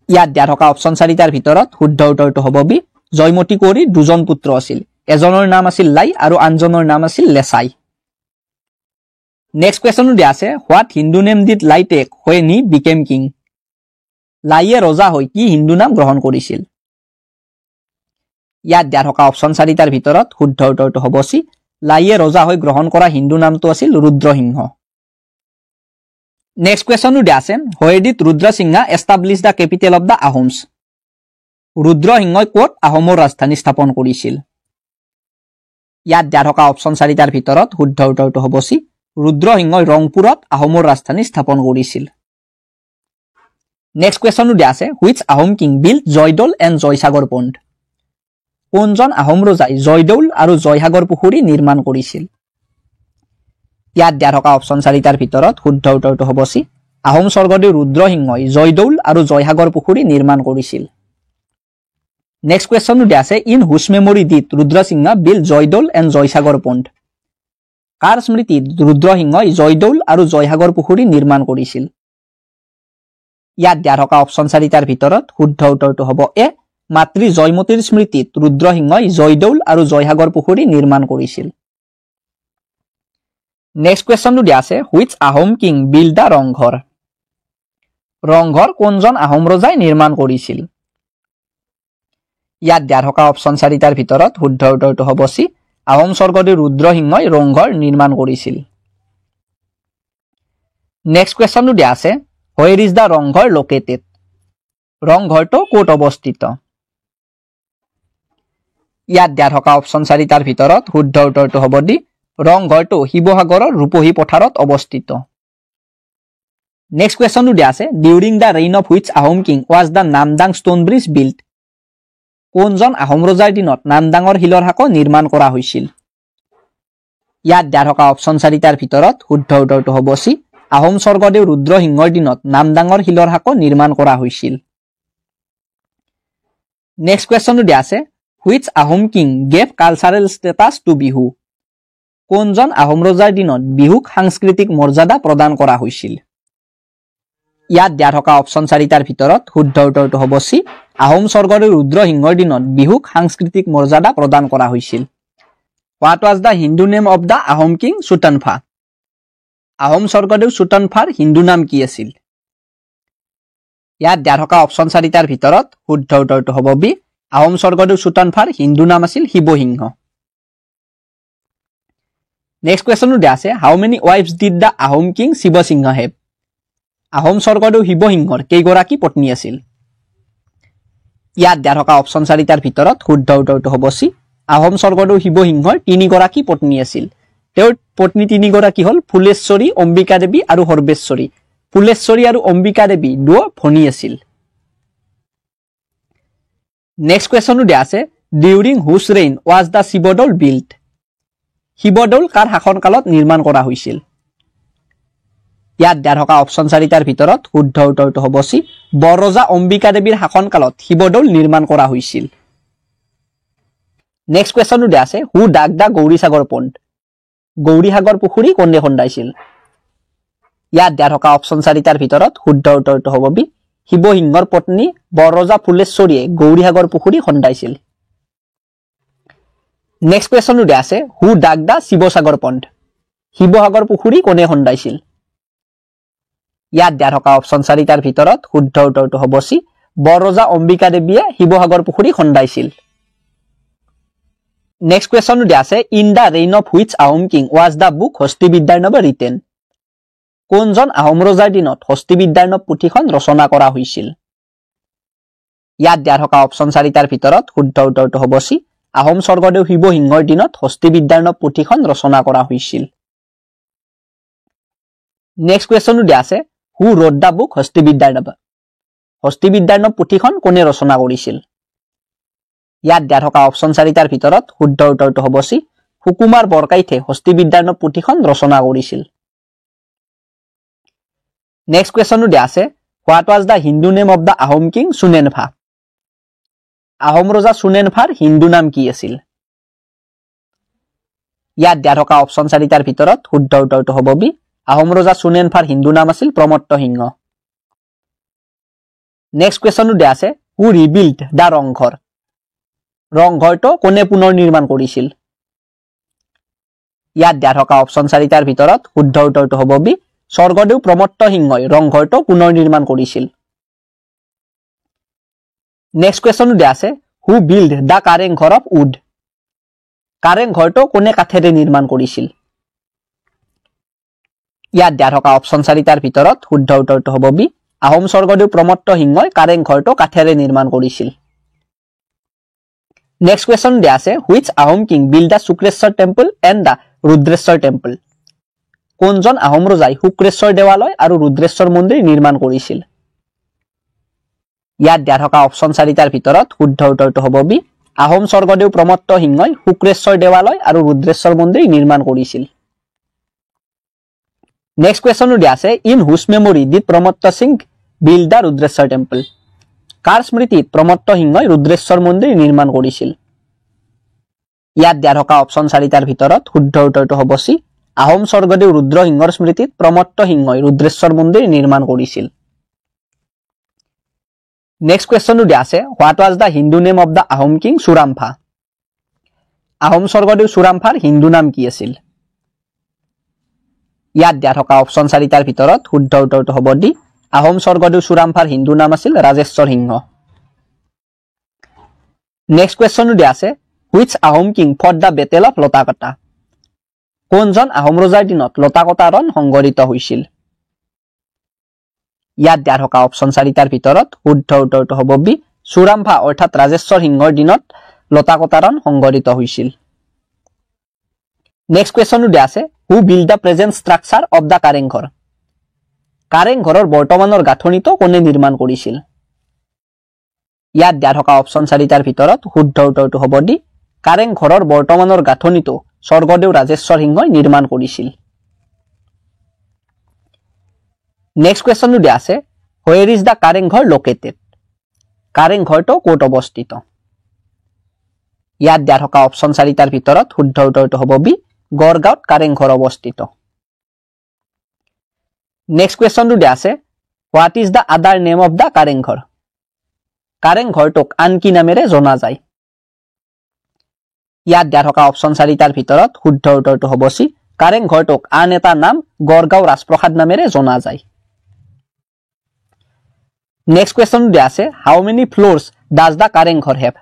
ইয়াত দিয়া থকা অপচন 4টাৰ ভিতৰত শুদ্ধ উত্তৰটো হ'ব বি জয়মতী কুঁৱৰীৰ দুজন পুত্ৰ আছিল এজনৰ নাম আছিল লাই আৰু আনজনৰ নাম আছিল লেছাই নেক্সট কোৱেশ্চনটো দিয়া আছে what Hindu name did Lai take when he became king লাইয়ে ৰজা হৈ কি হিন্দু নাম গ্ৰহণ কৰিছিল ইয়াত দিয়া থকা অপচন 4টাৰ ভিতৰত শুদ্ধ উত্তৰটো হ'ব সি লাইয়ে ৰজা হৈ গ্ৰহণ কৰা হিন্দু নামটো আছিল ৰুদ্ৰসিংহ নেক্সট কোৱেশ্চনটো দিয়া আছে where did ৰুদ্ৰসিংহা establish the capital of the Ahoms ৰুদ্ৰসিংহই ক'ত আহোমৰ ৰাজধানী স্থাপন কৰিছিল ইয়াত দিয়া থকা অপচন 4টাৰ ভিতৰত শুদ্ধ উত্তৰটো হ'ব সি ৰুদ্ৰসিংহই ৰংপুৰত আহোমৰ ৰাজধানী স্থাপন কৰিছিল নেক্সট কোৱেশ্চনটো দিয়া আছে which Ahom king built Joydoul and Joysagar pond কোনজন আহোম ৰজাই জয়দৌল আৰু জয়সাগৰ পুখুৰী নিৰ্মাণ কৰিছিল ইয়াত দিয়া থকা অপচন 4টাৰ ভিতৰত শুদ্ধ উত্তৰটো হ'ব সি আহোম স্বৰ্গদেউ ৰুদ্ৰসিংহই জয়দৌল আৰু জয়সাগৰ পুখুৰী নিৰ্মাণ কৰিছিল নেক্সট কোৱেশ্চনটো দিয়া আছে in whose memory did Rudra Singha built Joydoul and Joysagar pond কাৰ স্মৃতিত ৰুদ্ৰসিংহই জয়দৌল আৰু জয়সাগৰ পুখুৰী নিৰ্মাণ কৰিছিল ইয়াত দিয়া থকা অপচন 4টাৰ ভিতৰত শুদ্ধ উত্তৰটো হ'ব এ মাতৃ জয়মতীৰ স্মৃতিত ৰুদ্ৰসিংহই জয়দৌল আৰু জয়সাগৰ পুখুৰী নিৰ্মাণ কৰিছিল নেক্সট কোৱেশ্চনটো দিয়া আছে হুইচ আহোম কিং বিল্ট দা ৰংঘৰ ৰংঘৰ কোনজন আহোম ৰজাই নিৰ্মাণ কৰিছিল ইয়াত দিয়া থকা অপচন 4টাৰ ভিতৰত শুদ্ধ উত্তৰটো হ'ব সি আহোম স্বৰ্গদেউ ৰুদ্ৰসিংহই ৰংঘৰ নিৰ্মাণ কৰিছিল নেক্সট কোৱেশ্চনটো দিয়া আছে where is the Rang Ghar located ৰংঘৰটো ক'ত অৱস্থিত ইয়াত দিয়া থকা অপচন 4টাৰ ভিতৰত শুদ্ধ উত্তৰটো হ'ব ডি ৰংঘৰটো শিৱসাগৰৰ ৰূপহী পথাৰত অৱস্থিত নেক্সট কোৱেশ্চনটো দিয়া আছে during the reign of which Ahom king was the Namdang stone bridge built কোনজন আহোম ৰজাৰ দিনত নামদাঙৰ শিলৰ সাঁকো নিৰ্মাণ কৰা হৈছিল ইয়াত দিয়া থকা অপচন 4টাৰ ভিতৰত শুদ্ধ উত্তৰটো হ'ব সি আহোম স্বৰ্গদেউ ৰুদ্ৰসিংহৰ দিনত নামদাঙৰ শিলৰ সাঁকো নিৰ্মাণ কৰা হৈছিল নেক্সট কোৱেশ্চনটো দিয়া আছে which Ahom king gave cultural status to Bihu কোনজন আহোম ৰজাৰ দিনত বিহুক সাংস্কৃতিক মৰ্যাদা প্ৰদান কৰা হৈছিল ইয়াত দিয়া থকা অপচন 4টাৰ ভিতৰত শুদ্ধ উত্তৰটো হ'ব সি আহোম স্বৰ্গদেউ ৰুদ্ৰসিংহৰ দিনত বিহুক সাংস্কৃতিক মৰ্যাদা প্ৰদান কৰা হৈছিল what was the Hindu name of the Ahom king Sutanphaa Ahom Swargadeo চুটানফাৰ হিন্দু নাম কি আছিল ইয়াত দিয়া থকা অপচন 4টাৰ ভিতৰত শুদ্ধ উত্তৰটো হ'ব বি আহোম স্বৰ্গদেউ চুটানফাৰ হিন্দু নাম আছিল শিৱসিংহ নেক্সট কোৱেশ্চনটো দিয়া আছে হাউ মেনি ৱাইফছ did the Ahom king Shiva Singha have Ahom Swargadeo শিৱসিংহৰ কেইগৰাকী পত্নী আছিল ইয়াত দিয়া থকা অপচন 4টাৰ ভিতৰত শুদ্ধ উত্তৰটো হ'ব সি আহোম স্বৰ্গদেউ শিৱসিংহৰ 3গৰাকী পত্নী আছিল তেওঁৰ পত্নী 3গৰাকী হ'ল ফুলেশ্বৰী অম্বিকা দেৱী আৰু সৰ্বেশ্বৰী ফুলেশ্বৰী আৰু অম্বিকা দেৱী দুয়ো ভনী আছিল নেক্সট কোৱেশ্চনটো দিয়া আছে during whose reign was the Shivadoul built Shivadoul কাৰ শাসনকালত নিৰ্মাণ কৰা হৈছিল ইয়াত দিয়া থকা অপচন 4টাৰ ভিতৰত শুদ্ধ উত্তৰটো হ'ব সি বৰৰজা অম্বিকা দেৱীৰ শাসনকালত শিৱদৌল নিৰ্মাণ কৰা হৈছিল নেক্সট কোৱেশ্চনটো দিয়া আছে হু ডাক দা গৌৰীসাগৰ পণ্ড গৌৰীসাগৰ পুখুৰী কোনে খন্দাইছিল ইয়াত দিয়া থকা অপচন 4টাৰ ভিতৰত শুদ্ধ উত্তৰটো হ'ব বি শিৱসিংহৰ পত্নী বৰৰজা ফুলেশ্বৰীয়ে গৌৰীসাগৰ পুখুৰী খন্দাইছিল নেক্সট কোৱেশ্চন দিয়া আছে হু ডাক দা শিৱসাগৰ পণ্ড শিৱসাগৰ পুখুৰী কোনে খন্দাইছিল ইয়াত দিয়া থকা অপচন 4টাৰ ভিতৰত শুদ্ধ উত্তৰটো হ'ব সি বৰৰজা অম্বিকা দেৱীয়ে শিৱসাগৰ পুখুৰী খন্দাইছিল নেক্সট কোৱেশ্চন দিয়া আছে in the reign of which Ahom king was the book Hastividyarnava written কোনজন আহোম ৰজাৰ দিনত হস্তিবিদ্যাৰ্ণৱ পুথিখন ৰচনা কৰা হৈছিল ইয়াত দিয়া থকা অপচন 4টাৰ ভিতৰত শুদ্ধ উত্তৰটো হ'ব সি আহোম স্বৰ্গদেউ শিৱসিংহৰ দিনত হস্তিবিদ্যাৰ্ণৱ পুথিখন ৰচনা কৰা হৈছিল নেক্সট কোৱেশ্চন দিয়া আছে হু ৰোড দা বুক হস্তিবিদ্যাৰ্ণৱ পুথিখন কোনে ৰচনা কৰিছিল ইয়াত দিয়া থকা অপচন 4টাৰ ভিতৰত শুদ্ধ উত্তৰটো হ'ব সি সুকুমাৰ বৰকাইতে হস্তিবিদ্যাৰ্ণৱ পুথিখন ৰচনা কৰিছিল নেক্সট কোৱেশ্চন দিয়া আছে what was the Hindu name of the Ahom king Sunenphaa Ahom ৰজা সুনেনফাৰ হিন্দু নাম কি আছিল ইয়াত দিয়া থকা অপচন 4টাৰ ভিতৰত শুদ্ধ উত্তৰটো হ'ব বি আহোম ৰজা সুনেনফাৰ হিন্দু নাম আছিল প্ৰমত্ত সিংহ নেক্সট কোৱেশ্চন দিয়া আছে হু ৰিবিল্ড দা ৰংঘৰ ৰংঘৰটো কোনে পুনৰ নিৰ্মাণ কৰিছিল ইয়াত দিয়া থকা অপচন 4টাৰ ভিতৰত শুদ্ধ উত্তৰটো হ'ব বি স্বৰ্গদেউ প্ৰমত্ত সিংহই ৰংঘৰটো পুনৰ নিৰ্মাণ কৰিছিল নেক্সট কোৱেশ্চন দিয়া আছে হু বিল্ড দা কাৰেং ঘৰ অফ উড কাৰেং ঘৰটো কোনে কাঠেৰে নিৰ্মাণ কৰিছিল ইয়াত দিয়া থকা অপচন 4টাৰ ভিতৰত শুদ্ধ উত্তৰটো হ'ব বি আহোম স্বৰ্গদেউ প্ৰমত্ত সিংহই কাৰেং ঘৰটো কাঠেৰে নিৰ্মাণ কৰিছিল নেক্সট কোৱেশ্চন দিয়া আছে which Ahom king build the Sukreswar temple and the Rudreswar temple কোনজন আহোম ৰজাই শুক্ৰেশ্বৰ দেৱালয় আৰু ৰুদ্ৰেশ্বৰ মন্দিৰ নিৰ্মাণ কৰিছিল ইয়াত দিয়া থকা অপচন 4টাৰ ভিতৰত শুদ্ধ উত্তৰটো হ'ব বি আহোম স্বৰ্গদেউ প্ৰমত্ত সিংহই শুক্ৰেশ্বৰ দেৱালয় আৰু ৰুদ্ৰেশ্বৰ মন্দিৰ নিৰ্মাণ কৰিছিল নেক্সট কোৱেশ্চন দিয়া আছে in whose memory did Pramatta Singh build the Rudreswar temple কাৰ স্মৃতিত প্ৰমত্ত সিংহই ৰুদ্ৰেশ্বৰ মন্দিৰ নিৰ্মাণ কৰিছিল ইয়াত দিয়া থকা অপচন 4টাৰ ভিতৰত শুদ্ধ উত্তৰটো হ'ব সি আহোম স্বৰ্গদেউ ৰুদ্ৰসিংহৰ স্মৃতিত প্ৰমত্ত সিংহই ৰুদ্ৰেশ্বৰ মন্দিৰ নিৰ্মাণ কৰিছিল নেক্সট কোৱেশ্চন দিয়া আছে what was the Hindu name of the Ahom king Surampha Ahom Swargadeo চুৰামফাৰ হিন্দু নাম কি আছিল ইয়াত দিয়া থকা অপচন 4টাৰ ভিতৰত শুদ্ধ উত্তৰটো হ'ব ডি আহোম স্বৰ্গদেউ চুৰামফাৰ হিন্দু নাম আছিল ৰাজেশ্বৰ সিংহ নেক্সট কোৱেশ্চন দিয়া আছে which Ahom king fought the battle of Latakata কোনজন আহোম ৰজাৰ দিনত লতাকটা ৰণ সংঘটিত হৈছিল ইয়াত দিয়া থকা অপচন 4টাৰ ভিতৰত শুদ্ধ উত্তৰটো হ'ব বি চুৰামফা অৰ্থাৎ ৰাজেশ্বৰ সিংহৰ দিনত লতাকটা ৰণ সংঘটিত হৈছিল নেক্সট কোৱেশ্চন দিয়া আছে who build the present structure of the Karengghar কাৰেংঘৰৰ বৰ্তমানৰ গাঁথনিটো কোনে নিৰ্মাণ কৰিছিল ইয়াত দিয়া থকা অপচন 4টাৰ ভিতৰত শুদ্ধ উত্তৰটো হ'ব ডি কাৰেংঘৰৰ বৰ্তমানৰ গাঁথনিটো স্বৰ্গদেউ ৰাজেশ্বৰ সিংহই নিৰ্মাণ কৰিছিল নেক্সট কোৱেশ্চন দিয়া আছে where is the Karengghar located কাৰেংঘৰটো ক'ত অৱস্থিত ইয়াত দিয়া থকা অপচন 4টাৰ ভিতৰত শুদ্ধ উত্তৰটো হ'ব বি গড়গাঁৱত কাৰেংঘৰ অৱস্থিত নেক্সট কোৱেশ্চন দিয়া আছে হোৱাট ইজ দা আদাৰ নেম অফ দা কাৰেংঘৰ কাৰেংঘৰটোক আন কি নামেৰে জনা যায় ইয়াত দিয়া থকা অপচন 4টাৰ ভিতৰত শুদ্ধ উত্তৰটো হ'ব সি কাৰেংঘৰটোক আন এটা নাম গড়গাঁও ৰাজপ্ৰসাদ নামেৰে জনা যায় নেক্সট কোৱেশ্চন দিয়া আছে how many floors does the Karenghar have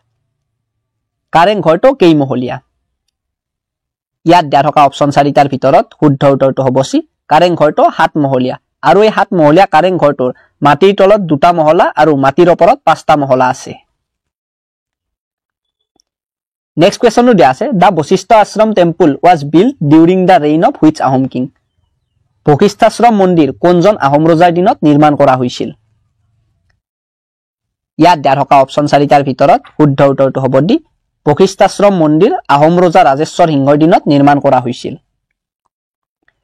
কাৰেংঘৰটো কেইমহলীয়া ইয়াত দিয়া থকা অপচন 4টাৰ ভিতৰত শুদ্ধ উত্তৰটো হ'ব সি কাৰেংঘৰটো 7 মহলীয়া আৰু এই 7 মহলীয়া কাৰেংঘৰটোৰ মাটিৰ তলত 2টা মহলা আৰু মাটিৰ ওপৰত 5টা মহলা আছে নেক্সট কোৱেশ্চন দিয়া আছে the Basistha Ashram temple was build during the reign of which Ahom king Basisthashram মন্দিৰ কোনজন আহোম ৰজাৰ দিনত নিৰ্মাণ কৰা হৈছিল ইয়াত দিয়া থকা অপচন 4টাৰ ভিতৰত শুদ্ধ উত্তৰটো হ'ব ডি বশিষ্ঠাশ্ৰম মন্দিৰ আহোম ৰজা ৰাজেশ্বৰ সিংহৰ দিনত নিৰ্মাণ কৰা হৈছিল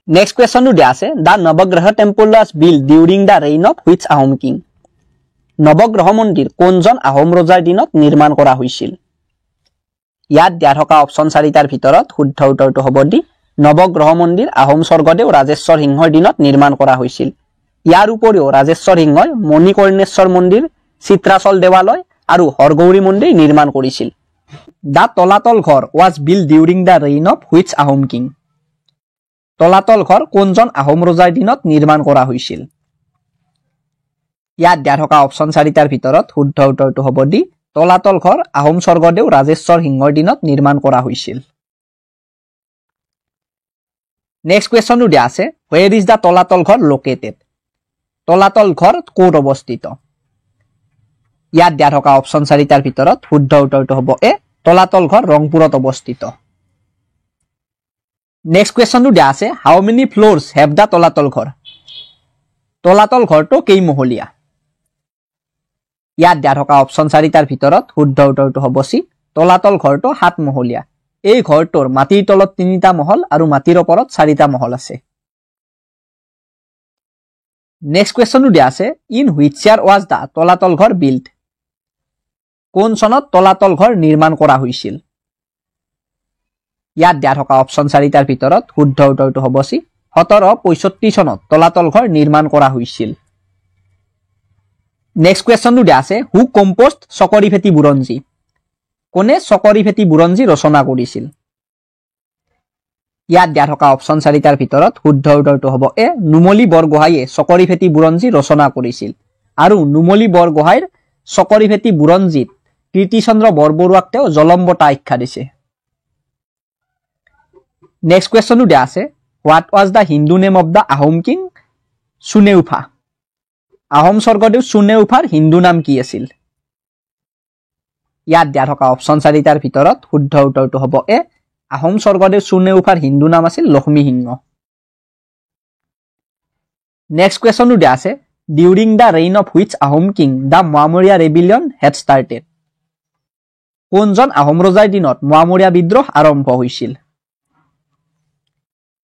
নেক্সট কোৱেশ্চন দিয়া আছে the Navagraha temple was build during the reign of which Ahom king Navagraha মন্দিৰ কোনজন আহোম ৰজাৰ দিনত নিৰ্মাণ কৰা হৈছিল ইয়াত দিয়া থকা অপচন 4টাৰ ভিতৰত শুদ্ধ উত্তৰটো হ'ব ডি নৱগ্ৰহ মন্দিৰ আহোম স্বৰ্গদেউ ৰাজেশ্বৰ সিংহৰ দিনত নিৰ্মাণ কৰা হৈছিল। ইয়াৰ উপৰিও ৰাজেশ্বৰ সিংহই মণিকৰ্ণেশ্বৰ মন্দিৰ, চিত্ৰাচল দেৱালয় আৰু হৰগৌৰী মন্দিৰ নিৰ্মাণ কৰিছিল। The Talatal Ghar was build during the reign of which Ahom king? Talatal Ghar কোনজন আহোম ৰজাৰ দিনত নিৰ্মাণ কৰা হৈছিল? ইয়াত দিয়া থকা অপশ্যন 4টাৰ ভিতৰত শুদ্ধ উত্তৰটো হ'ব ডি, তলাতল ঘৰ আহোম স্বৰ্গদেউ ৰাজেশ্বৰ সিংহৰ দিনত নিৰ্মাণ কৰা হৈছিল। নেক্সট কুৱেশ্যনটো দিয়া আছে, ৱেৰ ইজ দ্য তলাতল ঘৰ লোকেটেড? তলাতল ঘৰ ক'ত অৱস্থিত? ইয়াত দিয়া থকা অপশ্যন 4টাৰ ভিতৰত শুদ্ধ উত্তৰটো হ'ব এ, তলাতল ঘৰ ৰংপুৰত অৱস্থিত। নেক্সট কুৱেশ্যনটো দিয়া আছে, how many ফ্ল'ৰ্ছ have the Talatal ঘৰ? তলাতল ঘৰটো কেইমহলীয়া? ইয়াত দিয়া থকা অপশ্যন 4টাৰ ভিতৰত শুদ্ধ উত্তৰটো হ'ব চি, তলাতল ঘৰটো 7 মহলীয়া। এই ঘৰটোৰ মাটিৰ তলত 3টা মহল আৰু মাটিৰ ওপৰত 4টা মহল আছে। নেক্সট কুৱেশ্যনটো দিয়া আছে, in which year was the Talatal Ghar build? কোন চনত তলাতল ঘৰ নিৰ্মাণ কৰা হৈছিল? ইয়াত দিয়া থকা অপশ্যন 4টাৰ ভিতৰত শুদ্ধ উত্তৰটো হ'ব চি, 1765 চনত তলাতল ঘৰ নিৰ্মাণ কৰা হৈছিল। নেক্সট কুৱেশ্যনটো দিয়া আছে, হু কম্প'জড চকৰি ফেটি বুৰঞ্জী? কোনে চকৰি ফেটি বুৰঞ্জী ৰচনা কৰিছিল? ইয়াত দিয়া থকা অপশ্যন 4টাৰ ভিতৰত শুদ্ধ উত্তৰটো হ'ব এ, নুমলী বৰগোহাঁইয়ে চকৰি ফেটি বুৰঞ্জী ৰচনা কৰিছিল। আৰু নুমলী বৰগোহাঁইৰ চকৰি ফেটি বুৰঞ্জীত কীৰ্তিচন্দ্ৰ বৰবৰুৱাক তেওঁ জলম্বতা আখ্যা দিছে। নেক্সট কুৱেশ্যনটো দিয়া আছে, what was the Hindu name of the Ahom king Sunenphaa? Ahom Swargadeo চুনেউফাৰ হিন্দু নাম কি আছিল? ইয়াত দিয়া থকা অপশ্যন 4টাৰ ভিতৰত শুদ্ধ উত্তৰটো হ'ব এ, আহোম স্বৰ্গদেউ চুনেউফাৰ হিন্দু নাম আছিল লক্ষ্মী সিংহ। নেক্সট কুৱেশ্যনটো দিয়া আছে, during the reign of which Ahom king the Moamoria rebellion had started? কোনজন আহোম ৰজাৰ দিনত মোৱামৰীয়া বিদ্ৰোহ আৰম্ভ হৈছিল?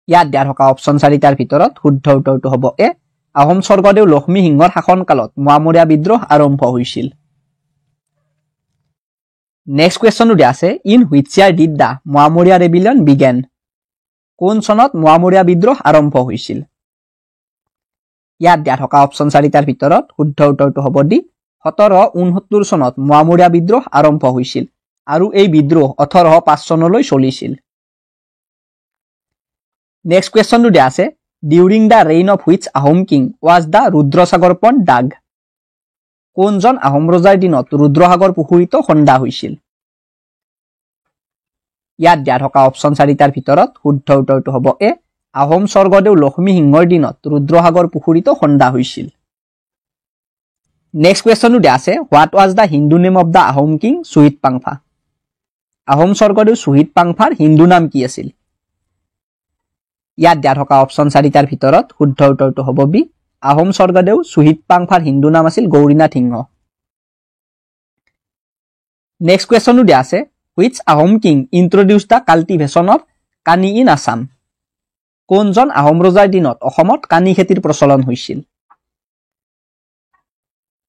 ইয়াত দিয়া থকা অপশ্যন 4টাৰ ভিতৰত শুদ্ধ উত্তৰটো হ'ব এ, আহোম স্বৰ্গদেউ লক্ষ্মী সিংহৰ শাসনকালত মোৱামৰীয়া বিদ্ৰোহ আৰম্ভ হৈছিল। নেক্সট কুৱেশ্যনটো দিয়া আছে, in which year did the Moamoria rebellion began? কোন চনত মোৱামৰীয়া বিদ্ৰোহ আৰম্ভ হৈছিল? ইয়াত দিয়া থকা অপশ্যন 4টাৰ ভিতৰত শুদ্ধ উত্তৰটো হ'ব ডি, 1769 চনত মোৱামৰীয়া বিদ্ৰোহ আৰম্ভ হৈছিল আৰু এই বিদ্ৰোহ 1805 চনলৈ চলিছিল। নেক্সট কুৱেশ্যনটো দিয়া আছে, during the reign of which Ahom king was the Rudrasagar pond dug? কোনজন আহোম ৰজাৰ দিনত ৰুদ্ৰসাগৰ পুখুৰীটো খন্দা হৈছিল? ইয়াত দিয়া থকা অপশ্যন 4টাৰ ভিতৰত শুদ্ধ উত্তৰটো হ'ব এ, আহোম স্বৰ্গদেউ লক্ষ্মী সিংহৰ দিনত ৰুদ্ৰসাগৰ পুখুৰীটো খন্দা হৈছিল। নেক্সট কুৱেশ্যনটো দিয়া আছে, what was the Hindu name of the Ahom king Suhit Pangphaa? Ahom Swargadeo Suhit পাংফাৰ হিন্দু নাম কি আছিল? ইয়াত দিয়া থকা অপশ্যন 4টাৰ ভিতৰত শুদ্ধ উত্তৰটো হ'ব বি, আহোম স্বৰ্গদেউ চুহিত পাংফাৰ হিন্দু নাম আছিল গৌৰীনাথ সিংহ। নেক্সট কুৱেশ্যনটো দিয়া আছে, which Ahom king introduce the cultivation of কানি ইন আছাম? কোনজন আহোম ৰজাৰ দিনত অসমত কানি খেতিৰ প্ৰচলন হৈছিল?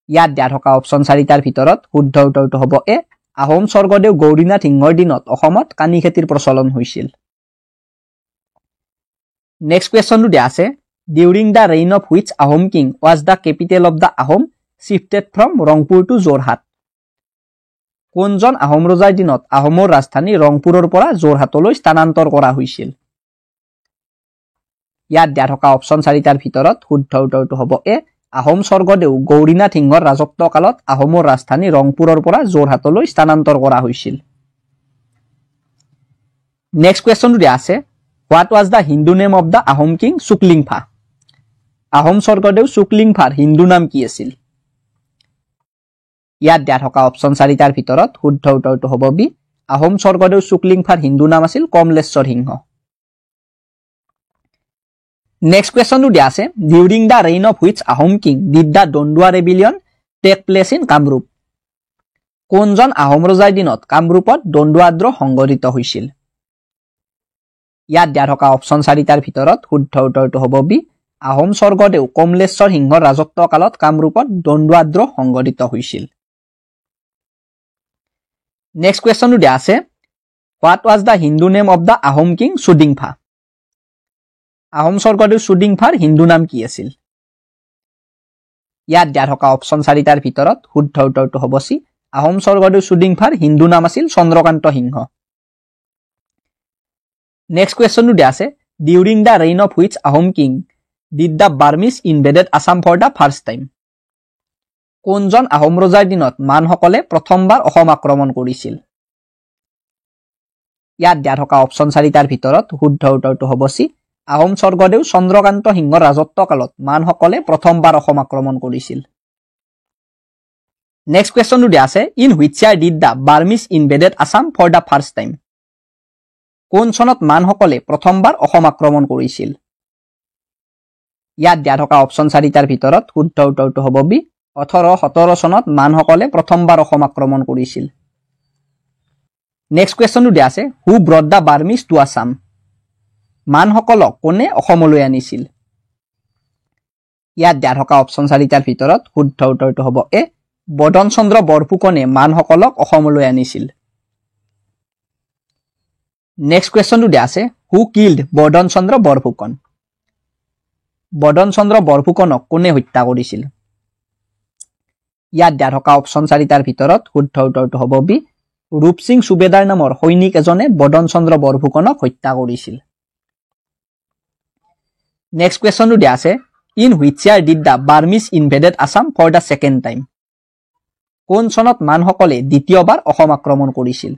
ইয়াত দিয়া থকা অপশ্যন 4টাৰ ভিতৰত শুদ্ধ উত্তৰটো হ'ব এ, আহোম স্বৰ্গদেউ গৌৰীনাথ সিংহৰ দিনত অসমত কানি খেতিৰ প্ৰচলন হৈছিল। নেক্সট কুৱেশ্যনটো দিয়া আছে, during the reign of which Ahom king was the capital of the Ahom shifted from Rangpur to Jorhat? কোনজন আহোম ৰজাৰ দিনত আহোমৰ ৰাজধানী ৰংপুৰৰ পৰা যোৰহাটলৈ স্থানান্তৰ কৰা হৈছিল? ইয়াত দিয়া থকা অপশ্যন 4টাৰ ভিতৰত শুদ্ধ উত্তৰটো হ'ব এ, আহোম স্বৰ্গদেউ গৌৰীনাথ সিংহৰ ৰাজত্ব কালত আহোমৰ ৰাজধানী ৰংপুৰৰ পৰা যোৰহাটলৈ স্থানান্তৰ কৰা হৈছিল। নেক্সট কুৱেশ্যনটো দিয়া আছে, what was the Hindu name of the Ahom king Suklingphaa? Ahom Swargadeo শুকলিংফাৰ হিন্দু নাম কি আছিল? ইয়াত দিয়া থকা অপশ্যন 4টাৰ ভিতৰত শুদ্ধ উত্তৰটো হ'ব বি, আহোম স্বৰ্গদেউ শুকলিংফাৰ হিন্দু নাম আছিল কমলেশ্বৰ সিংহ। নেক্সট কুৱেশ্যনটো দিয়া আছে, during the reign of which Ahom king did the Dunduwa rebellion take place in Kamrup? কোনজন আহোম ৰজাৰ দিনত কামৰূপত দণ্ডুৱা বিদ্ৰোহ সংঘটিত হৈছিল? ইয়াত দিয়া থকা অপশ্যন 4টাৰ ভিতৰত শুদ্ধ উত্তৰটো হ'ব বি, আহোম স্বৰ্গদেউ কমলেশ্বৰ সিংহৰ ৰাজত্ব কালত কামৰূপত দণ্ডুৱা বিদ্ৰোহ সংঘটিত হৈছিল। নেক্সট কুৱেশ্যনটো দিয়া আছে, what was the Hindu name of the Ahom king Sudingphaa? Ahom Swargadeo চুডিংফাৰ হিন্দু নাম কি আছিল? ইয়াত দিয়া থকা অপশ্যন 4টাৰ ভিতৰত শুদ্ধ উত্তৰটো হ'ব চি। আহোম স্বৰ্গদেউ চুডিংফাৰ হিন্দু নাম আছিল চন্দ্ৰকান্ত সিংহ। নেক্সট কুৱেশ্যনটো দিয়া আছে, during the reign of which Ahom king did the Burmese invaded Assam for the first time? কোনজন আহোম ৰজাৰ দিনত মানসকলে প্ৰথমবাৰ অসম আক্ৰমণ কৰিছিল? ইয়াত দিয়া থকা অপশ্যন 4টাৰ ভিতৰত শুদ্ধ উত্তৰটো হ'ব চি। আহোম স্বৰ্গদেউ চন্দ্ৰকান্ত সিংহৰ ৰাজত্ব কালত মানসকলে প্ৰথমবাৰ অসম আক্ৰমণ কৰিছিল। নেক্সট কুৱেশ্যনটো দিয়া আছে, in which year did the Burmese invaded Assam for the first time? কোন চনত মানসকলে প্ৰথমবাৰ অসম আক্ৰমণ কৰিছিল? ইয়াত দিয়া থকা অপশ্যন 4টাৰ ভিতৰত শুদ্ধ উত্তৰটো হ'ব বি। 1817 চনত মানসকলে প্ৰথমবাৰ অসম আক্ৰমণ কৰিছিল। নেক্সট কুৱেশ্যনটো দিয়া আছে, who brought the Burmese to Assam? মানসকলক কোনে অসমলৈ আনিছিল? ইয়াত দিয়া থকা অপশ্যন 4টাৰ ভিতৰত শুদ্ধ উত্তৰটো হ'ব এ। বদন চন্দ্ৰ বৰফুকনে মানসকলক অসমলৈ আনিছিল। নেক্সট কুৱেশ্যনটো দিয়া আছে, হু কিল্ড বদন চন্দ্ৰ বৰফুকন? বদন চন্দ্ৰ বৰফুকনক কোনে হত্যা কৰিছিল? ইয়াত দিয়া থকা অপশ্যন 4টাৰ ভিতৰত শুদ্ধ উত্তৰটো হ'ব বি। ৰূপ সিং সুবেদাৰ নামৰ সৈনিক এজনে বদন চন্দ্ৰ বৰফুকনক হত্যা কৰিছিল। নেক্সট কুৱেশ্যনটো দিয়া আছে, in which year did the Burmese invaded Assam for the second time? কোন চনত মানসকলে দ্বিতীয়বাৰ অসম আক্ৰমণ কৰিছিল?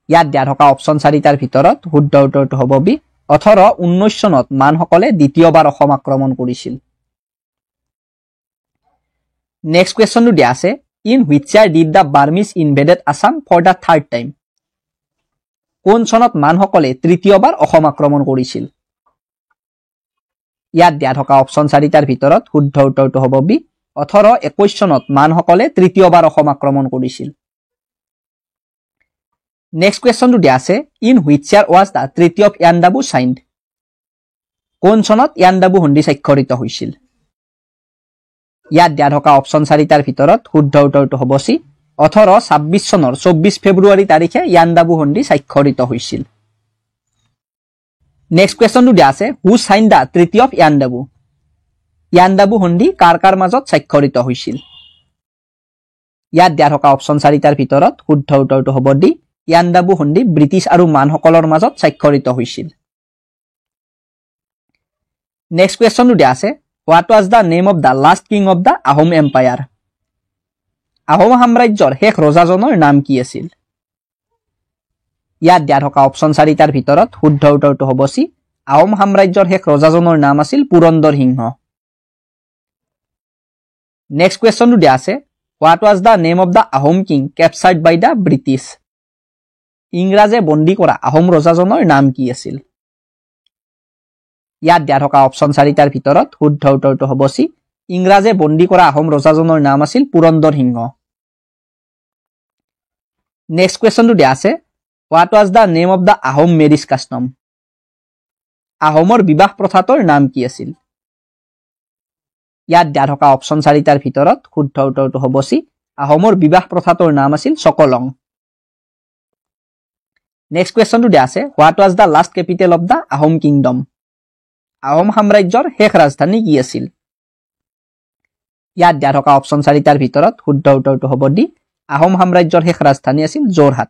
ইয়াত দিয়া থকা অপশ্যন 4টাৰ ভিতৰত শুদ্ধ উত্তৰটো হ'ব বি। 1819 চনত মানসকলে দ্বিতীয়বাৰ অসম আক্ৰমণ কৰিছিল। নেক্সট কুৱেশ্যনটো দিয়া আছে, in which year did the Burmese invaded Assam for the third time? কোন চনত মানসকলে তৃতীয়বাৰ অসম আক্ৰমণ কৰিছিল? ইয়াত দিয়া থকা অপশ্যন 4টাৰ ভিতৰত শুদ্ধ উত্তৰটো হ'ব বি। 1821 চনত মানসকলে তৃতীয়বাৰ অসম আক্ৰমণ কৰিছিল। নেক্সট কুৱেশ্যনটো দিয়া আছে, in which year was the treaty of Yandabo child? কোন চনত ইয়াণ্ডাবু সন্ধি স্বাক্ষৰিত হৈছিল? ইয়াত দিয়া থকা অপশ্যন 4টাৰ ভিতৰত শুদ্ধ উত্তৰটো হ'ব চি। 1826 চনৰ 24 ফেব্ৰুৱাৰী তাৰিখে ইয়াণ্ডাবু সন্ধি স্বাক্ষৰিত হৈছিল। নেক্সট কুৱেশ্যনটো দিয়া আছে, who sign the treaty of Yandabo? Yandabo সন্ধি কাৰ কাৰ মাজত স্বাক্ষৰিত হৈছিল? ইয়াত দিয়া থকা অপশ্যন 4টাৰ ভিতৰত শুদ্ধ উত্তৰটো হ'ব ডি। ইয়াণ্ডাবু সন্ধি ব্ৰিটিছ আৰু মানসকলৰ মাজত স্বাক্ষৰিত হৈছিল। নেক্সট কুৱেশ্যনটো দিয়া আছে, what was the name of the last king of the Ahom empire? Ahom সাম্ৰাজ্যৰ শেষ ৰজাজনৰ নাম কি আছিল? ইয়াত দিয়া থকা অপশ্যন 4টাৰ ভিতৰত শুদ্ধ উত্তৰটো হ'ব চি। আহোম সাম্ৰাজ্যৰ শেষ ৰজাজনৰ নাম আছিল পুৰন্দৰ সিংহ। নেক্সট কুৱেশ্যনটো দিয়া আছে, what was the name of the Ahom king captured by the British? ইংৰাজে বন্দী কৰা আহোম ৰজাজনৰ নাম কি আছিল? ইয়াত দিয়া থকা অপশ্যন 4টাৰ ভিতৰত শুদ্ধ উত্তৰটো হ'ব চি। ইংৰাজে বন্দী কৰা আহোম ৰজাজনৰ নাম আছিল পুৰন্দৰ সিংহ। নেক্সট কুৱেশ্যনটো দিয়া আছে, what was the name of the Ahom marriage custom? আহোমৰ বিবাহ প্ৰথাটোৰ নাম কি আছিল? ইয়াত দিয়া থকা অপশ্যন 4টাৰ ভিতৰত শুদ্ধ উত্তৰটো হ'ব চি। আহোমৰ বিবাহ প্ৰথাটোৰ নাম আছিল চকলং। নেক্সট কুৱেশ্যনটো দিয়া আছে, what was the last capital of the Ahom kingdom? Ahom সাম্ৰাজ্যৰ শেষ ৰাজধানী কি আছিল? ইয়াত দিয়া থকা অপশ্যন 4টাৰ ভিতৰত শুদ্ধ উত্তৰটো হ'ব ডি। আহোম সাম্ৰাজ্যৰ শেষ ৰাজধানী আছিল যোৰহাট।